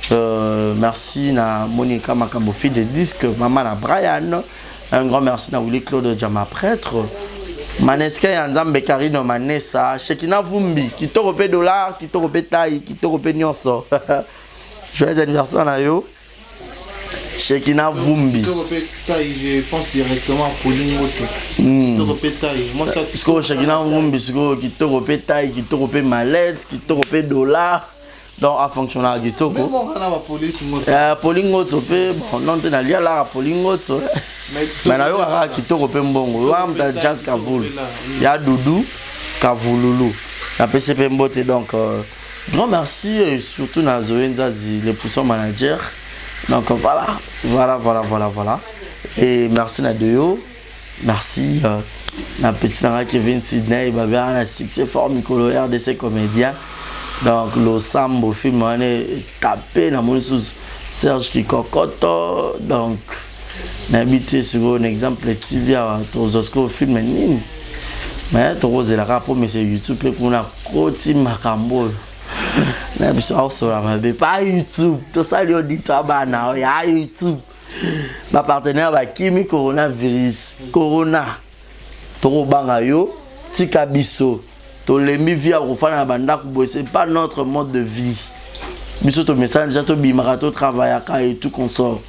Merci na Monica Makambo, fille de disque, maman na Brian. Un grand merci à Willy Claude Djama prêtre. Maneska et Anzambe Karino Manessa. Shekina Vumbi. Qui te repé dollar, qui te repé taille, qui te repé nyonso. Joyeux anniversaire à yo. Shekina Vumbi. Qui te repé taille, je pense directement à Pauline Moto. Qui te repé taille. Moi ça. Parce que Shekina Vumbi, qui te repé taille, qui te repé mallette, qui te repé dollar. Donc à fonctionner à Gitoko. Mais bon, on a Pauline Moto. Pauline Moto, bon, non, tu n'as rien là, Pauline Moto. Mais là, il y a qui te repé mbongo. Il y a Jazz Kavoul. Il y a Doudou Kavoululu. Il y a PCP Mbote. Donc, grand merci, et surtout à Zoé Nzazi, les poussons managers. Donc, voilà. Et merci Nadeyo. Merci à petit Kevin Sidney, il y a un succès fort, Mikolo RDC comédien. Donc, le Sambo film, on est tapé dans mon sous Serge Kikokoto. Donc, n'habitez sur un exemple TV à Tozosko film nini. Mais tu la rapport mais c'est YouTube et qu'on a côté Makambo. N'habitez mais pas YouTube. Tout ça lui dit toi bana, il y a YouTube. Ma partenaire va Kimi coronavirus. Corona. Toro bangayo, tikabiso. Tolembi via Rofana Banda, c'est pas notre mode de vie. Biso to message, déjà to bimarato travail et tout consort.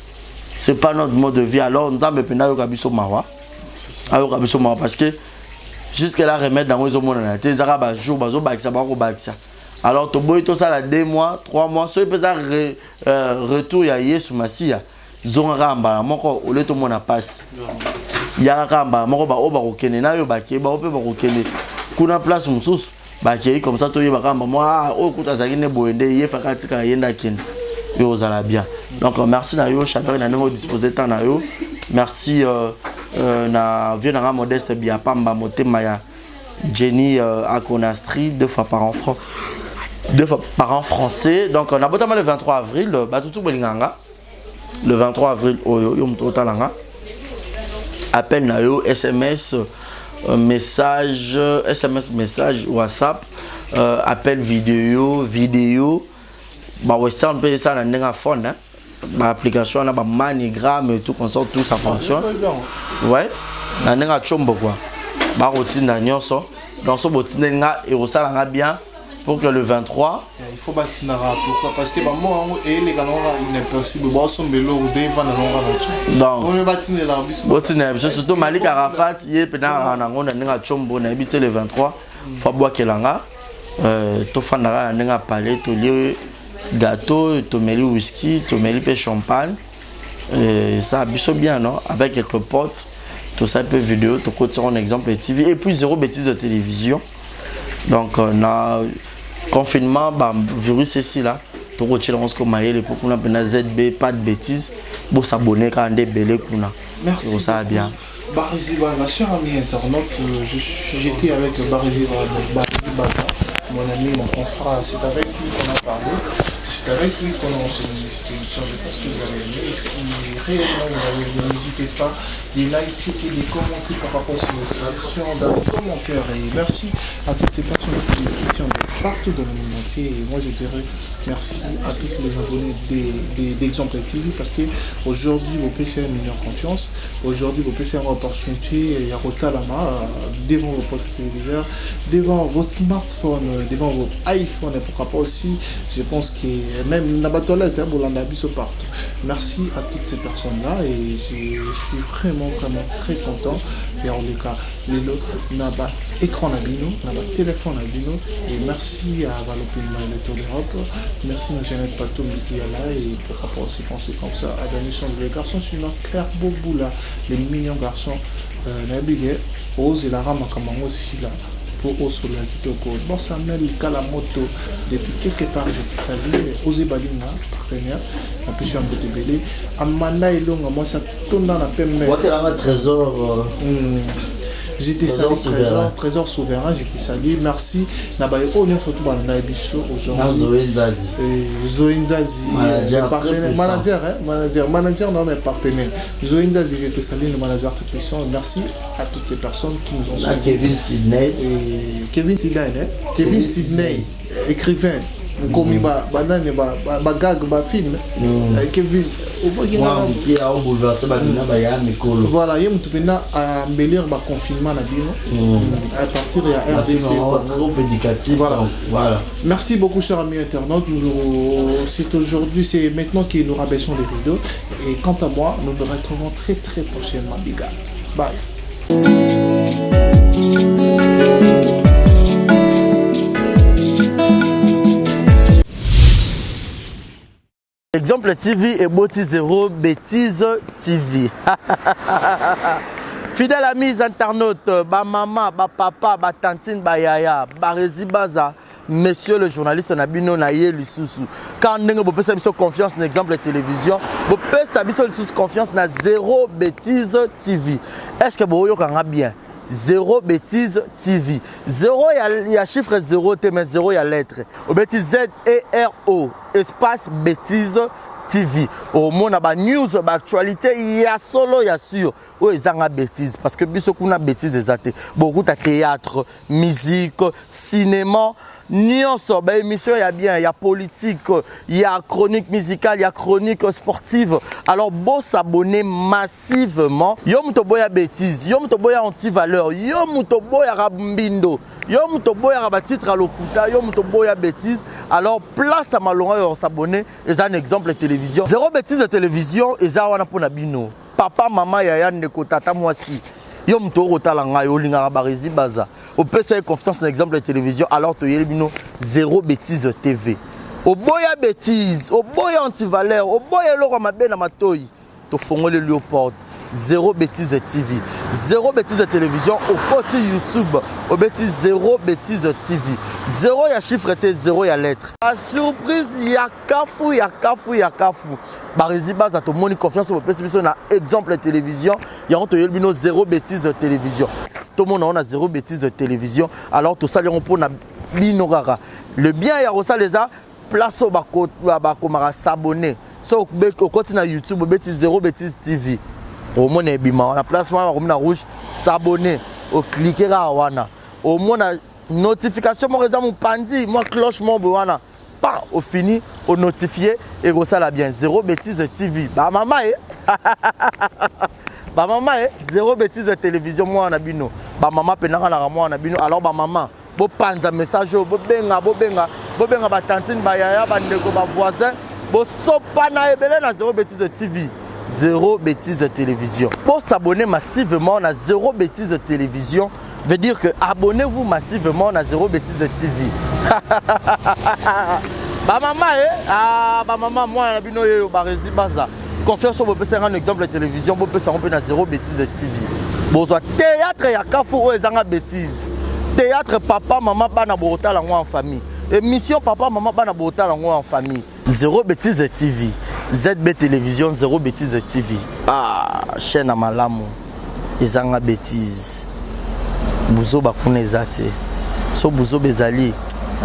C'est pas notre mode de vie. Alors nous avons pena yo kabiso mawa. Ayo kabiso mawa parce que jusqu'à la remettre dans les hommes na te zara ba jour bazo bakisa ba ko bakisa. Alors to boy to ça la 2 mois, 3 mois, so peut ça retour ya Yesu Masia. Zonga moko ole to mona passe. Ya ramba moko ba oba ko kene na yo ba ke ba ope ba ko kene. Kuna place mususu bakei comme ça to yeba kamba moi o kuta zakine boende ye fakatika yenda kin yo zala bien. Donc merci na yo chacun na ngo disposer temps na yo. Merci na vieux na modeste bien pamba motema ya Jenny à Conastri 2 fois par an français. Donc on a botama le 23 avril batutu bolinganga. Le 23 avril yo mtotalanga. Appel na yo SMS message, SMS, message, WhatsApp, appel vidéo, bah Western on peut ça dans un phone, hein, bah application, on a bah Manigram et tout, comme ça tout ça fonctionne. Ouais, dans un chombo quoi, bah routine dans ça, dans ce routine là et ça là bien pour que le 23. Il faut bâtir pourquoi parce que moi et les gars il est possible bon son belo ou des vannes donc on bâtir la bâtir surtout Malik Arafat il est pendant na chombo na habiter le 23 faut boire kelanga to fandara na palais to lieu gâteau to meli whisky to meli pe champagne ça biso bien non avec quelques potes tout ça peu vidéo to côté un exemple TV et puis zéro bêtise de télévision. Donc on a confinement, bah, virus ici là, tout retirer on se commaille pour qu'on a bien ZB, pas de bêtises, pour s'abonner quand on est belé qu'on a. Merci. Ça bien. Bariziba, ma chère amie internaute, j'étais avec Bariziba, mon ami, mon confrère, c'est avec lui qu'on a parlé. C'est avec lui qu'on a enseigné cette émission. Je pense que vous avez aimé. Si réellement vous avez aimé, n'hésitez pas les likes et les commenter par rapport à cette émission dans les commentaires. Et merci à toutes ces personnes qui nous soutiennent partout dans le monde entier. Et moi je dirais merci à tous les abonnés d'Exemple TV parce qu'aujourd'hui vos PC ont mis en confiance. Aujourd'hui vos PC ont opportunité. Il y a Rotalama devant vos postes téléviseurs, devant vos smartphones, devant vos iPhones et pourquoi pas aussi. Je pense que même dans la toilette, partout. Merci à toutes ces personnes-là et je suis vraiment très content. Et en les cas, les lots, n'a écran nabino, n'a téléphone nabino et merci à Valopilma et le Tour d'Europe. Merci à Jeannette Patou qui est là et pourquoi pas aussi penser comme ça à la mission de les garçons sur notre Claire Boboula, les mignons garçons, Nabigé, Ose et la Rama Kamango aussi là. Pour Osola Kitoko. Bon, Samuel Kalamoto, depuis quelque part, je te salue. Ose Balinga, partenaire, la pêche en Botebele. Amanda et Longa, moi, ça tourne dans la peine. Moi, tu as un trésor. J'étais salé, trésor souverain, j'étais salé. Merci. Nabaye, on est photo dans la émission aujourd'hui. Zoé Nzazi. Zoé Nzazi, manager, non, mais partenaire. Zoé Nzazi, j'étais salé, le manager de toute l'émission. Merci à toutes ces personnes qui nous ont suivis. Kevin Sidney. Kevin Sidney, écrivain. Comme banane bagag ba film Kevin voilà yé mutu pena embellir ba confinement na bino à partir de RDC groupe éducatif voilà. Merci beaucoup chers amis internautes. C'est aujourd'hui, c'est maintenant que nous rabaissons les rideaux et quant à moi nous nous retrouvons très très prochainement les gars. Bye. Exemple TV et Boti Zéro Bêtise TV. Fidèles amis internautes, ba maman, ba papa, ba tantine, ba yaya, ba rési baza, monsieur le journaliste Nabino Naye Lisusu. Quand vous pouvez savoir confiance dans l'exemple de télévision, vous pouvez savoir confiance dans Zéro Bêtise TV. Est-ce que vous avez bien? Zéro Bêtise TV. Zéro, il y a chiffre 0, mais 0, il y a lettre. Au bêtise Z-E-R-O, espace Bêtise TV. Au monde, il y a news, actualité, il y a solo, il y a sûr. Oui, il y a bêtise. Parce que il y a bêtise, beaucoup de théâtre, musique, cinéma. Nyonso, bah émission il y a bien, il y a politique, il y a chronique musicale, il y a chronique sportive. Alors bon s'abonner massivement. Yo mutoboya bêtise, yo mutoboya anti-valeur, yo mutoboya rabimbindo, yo mutoboya rabatitre à l'okuta, yo mutoboya bêtise. Alors place à malonga yo s'abonner, et un exemple de télévision. Zéro bêtise de télévision, et ça wana pona bino. Papa, maman, yaya, neko, tata, moi si. Yo mto rotala nga yo linga barezi baza. Au PC confiance dans l'exemple de télévision alors to yelbino Zéro Bêtise TV. Au boya bêtise, au boya anti-valeur, au boya loko mabe na matoyi. To fongole Léopold. Zéro Bêtise TV. Zéro Bêtise télévision au côté YouTube. Au bêtise Zéro Bêtise TV. Zéro ya chiffre T, zéro ya lettre. La surprise ya kafu, ya kafu, ya kafu. Barezi baza to moni confiance au PC na exemple de télévision. Ya on to yelbino Zéro Bêtise télévision. Tout le monde on a Zéro Bêtise télévision. Alors tout ça les on pour na binorara. Le bien ya rosa les a place au bako mara s'abonner. So au côté na YouTube au bêtise Zéro Bêtise TV. Au moins on a place on rouge s'abonner au cliquer là wana au moins notification mon réseau mon pandi moi cloche mon wana pas au fini au notifier et ça la bien Zéro Bêtise TV ba maman ba maman Zéro Bêtise télévision moi on a bino ba maman penaka na moi on a bino alors ba maman bo panza message bo benga ba tantine ba yaya ba ndeko ba voisin bo sopa na ebele na Zéro Bêtise TV. Zéro Bêtise télévision. Pour s'abonner massivement à Zéro Bêtise télévision, veut dire que abonnez-vous massivement à Zéro Bêtise TV. Bah maman bah maman moi na bino yo barezi baza. Confiance au peut un exemple de télévision, vous pouvez s'en à Zéro Bêtise TV. Besoin théâtre ya kafu ezanga bêtise. Théâtre papa maman bana bota la en famille. Émission papa maman bana bota la en famille. Zéro Bêtise TV. ZB Télévision, Zéro Bêtise TV. Ah, chaîne à malamu. Ezanga bêtise. Bouzo bakune zate. So bouzo bezali.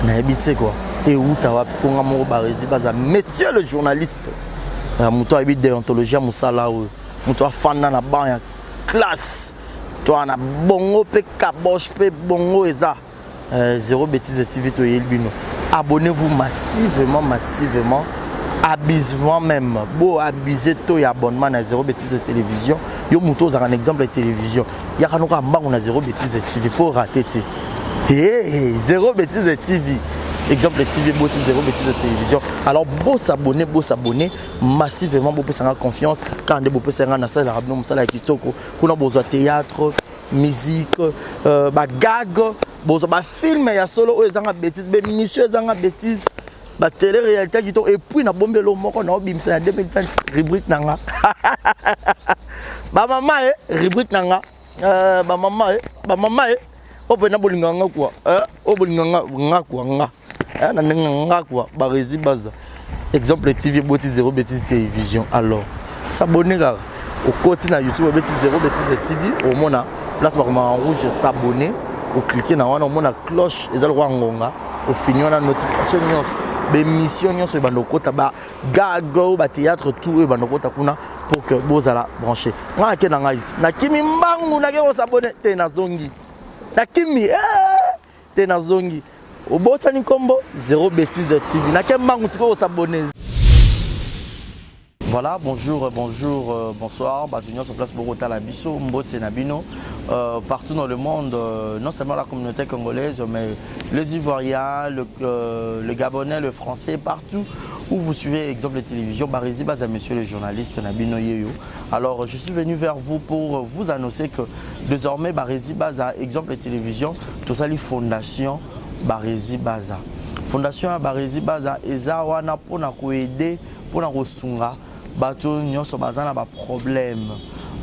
Na habité quoi. Et où ta wa ponga mo barezi baza. Monsieur le journaliste. Muto habite déontologie musala ou. Muto fan na ban ya classe. Toi na bongo pe kabosh pe bongo eza. Zéro Bêtise TV to yelbino. Abonnez-vous massivement. Abusement même. Beau abuser tout et abonnement à Zéro Bêtise télévision. Yo muto za un exemple de télévision. Ya kanoka mbango na Zéro Bêtise TV pour rater. Zéro Bêtise TV. Exemple de TV Boti Zéro Bêtise télévision. Alors beau s'abonner massivement beau faire confiance quand des beau faire na salle rabno musala kitoko. Kuna besoin théâtre, musique, ba gag, besoin ba film ya solo ezanga bêtise, be émission ezanga bêtise. La télé-réalité qui et puis na bombe lo moko na obimisa na 2020 rubrique nanga. Ba maman rubrique nanga. Ba maman opena bolinganga quoi. Obolinganga nga quoi nga. Na nga quoi ba rési baza. Exemple TV Boti Zéro Bêtise télévision. Alors s'abonner au côté na YouTube Bêtise Zéro Bêtise TV au mona place par en rouge s'abonner ou cliquer na wana au mona cloche ezal roi ngonga au fini on a notification nyonso. Émission nyonso bandokota ba gago ba théâtre tout et bandokota kuna pour que bozala branché nga ke na ngai na kimi mbangu na ke s'abonner te na zongi na kimi te na zongi Obotani Kombo, Zéro Bêtise TV. Nakembangu siko s'abonner. Voilà, bonjour, bonsoir. Bienvenue sur place pour Talabiso, Mbote Nabino. Partout dans le monde, non seulement la communauté congolaise, mais les Ivoiriens, le Gabonais, le Français, partout où vous suivez exemple de télévision, Barizi Baza, monsieur le journaliste Nabino Yeyo. Alors, je suis venu vers vous pour vous annoncer que désormais, Barizi Baza, exemple de télévision, tout ça, les fondations Barizi Baza. Fondation Barizi Baza, eza wana pona koede, pona kosunga. Bato nyonso bazana ba problème.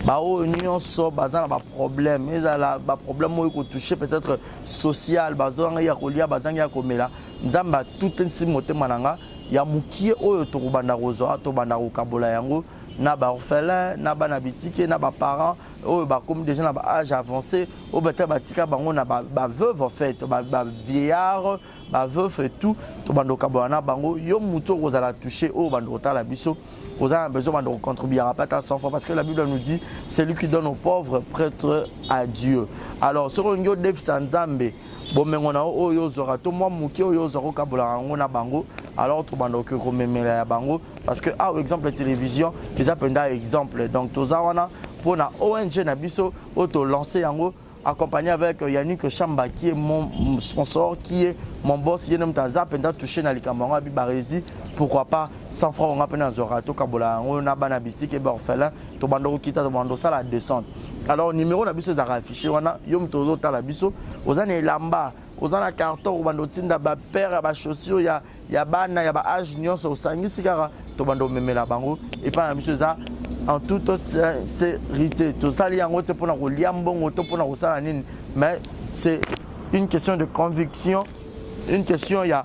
Bao nyonso bazana ba problème. Ezala ba problème mo ko toucher peut-être social, bazanga ya kolia, bazanga ya komela. Nzamba tout ensi motema nanga ya mukie oyo to banda rozo to banda ko kabola yango na ba orphelin, na ba na bitike, na ba parents oyo ba comme déjà na ba âge avancé, o beta batika bango na ba veuve en fait, ba vieillard, ba veuve et tout, to banda ko kabola na bango yo muto kozala toucher o banda otala biso. Vous avez besoin de contribuer à pas 100 fois parce que la Bible nous dit c'est lui qui donne aux pauvres prêtre à Dieu. Alors sur un Dev Sanzambe, bon mais on a oyo zora to moi muki oyo zoro kabola ngona bango alors to bando que rememela bango parce que ah exemple la télévision les appenda exemple donc to zawana pour na ONG na biso auto lancer yango accompagné avec Yannick Chamba qui est mon sponsor, qui est mon boss, qui est notre zapenda touché dans les camarades Barizi. Pourquoi pas 100 francs on a peine à Zorato Kabola, on a banabiti qui est orphelin, to bando kita to bando ça la descente. Alors numéro na biso za affiché wana yom tozo tala biso, ozana lamba, ozana carton bando tinda ba père ba chaussures ya bana ya ba âge nyonso osangisi kaka to bando memela bango et pas na biso za en toute sincérité. Tout ça, mais c'est une question de conviction, une question, il y a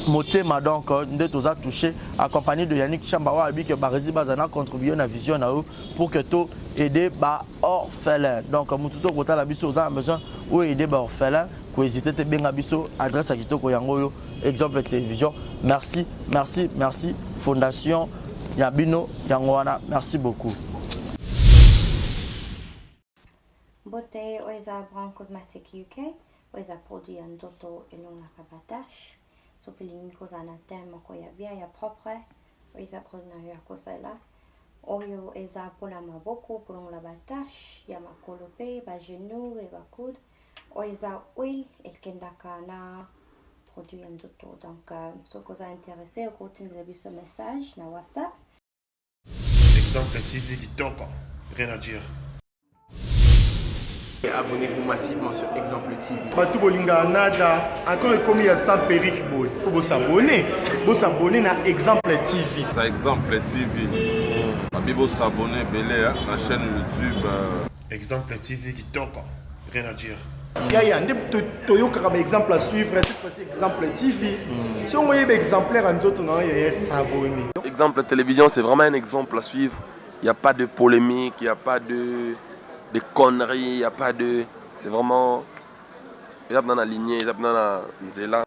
motema donc de tout ça touché, accompagné de Yannick Chambawa, que Barizi Bazana contribué à la vision pour que tout aider les orphelins. Donc, Moututo Kota la biso, on a besoin d'aider les orphelins, pour hésiter à bien biso, adresse à Kitoko Yangoyo, exemple de télévision. Merci, merci, merci, Fondation Yabino Yangwana, merci beaucoup. Beauté Oisa Brand Cosmetic UK, Oisa produit un doto et non la cabatache. Sopiling Kosana Tema Koyabia, ya propre, Oisa produit à Kosela. Oyo Eza pour la maboko, pour la batache, Yama Kolope, ba genou et ba coude. Oisa Oil et Kendakana produit un doto. Donc, ce qui vous a intéressé, au continue de ce message, na WhatsApp. Exemple TV qui toque, rien à dire. Et abonnez-vous massivement sur Exemple TV. Batou bolinga nada, encore comme il y a 100 périques, il faut vous s'abonner. Vous s'abonner à Exemple TV. C'est Exemple TV. Vous s'abonner à la chaîne YouTube. Exemple TV qui toque, rien à dire. Il y a un exemple à suivre, cette fois-ci Exemple TV. Si on voit exemplaire en autres, il y a s'abonner. Exemple télévision, c'est vraiment un exemple à suivre. Il n'y a pas de polémique, il n'y a pas de conneries, il n'y a pas de... C'est vraiment... Il y a dans la lignée, il y a dans la nzela.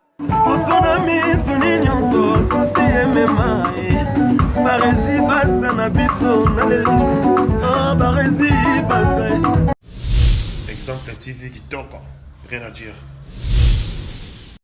Exemple TV qui toque, rien à dire.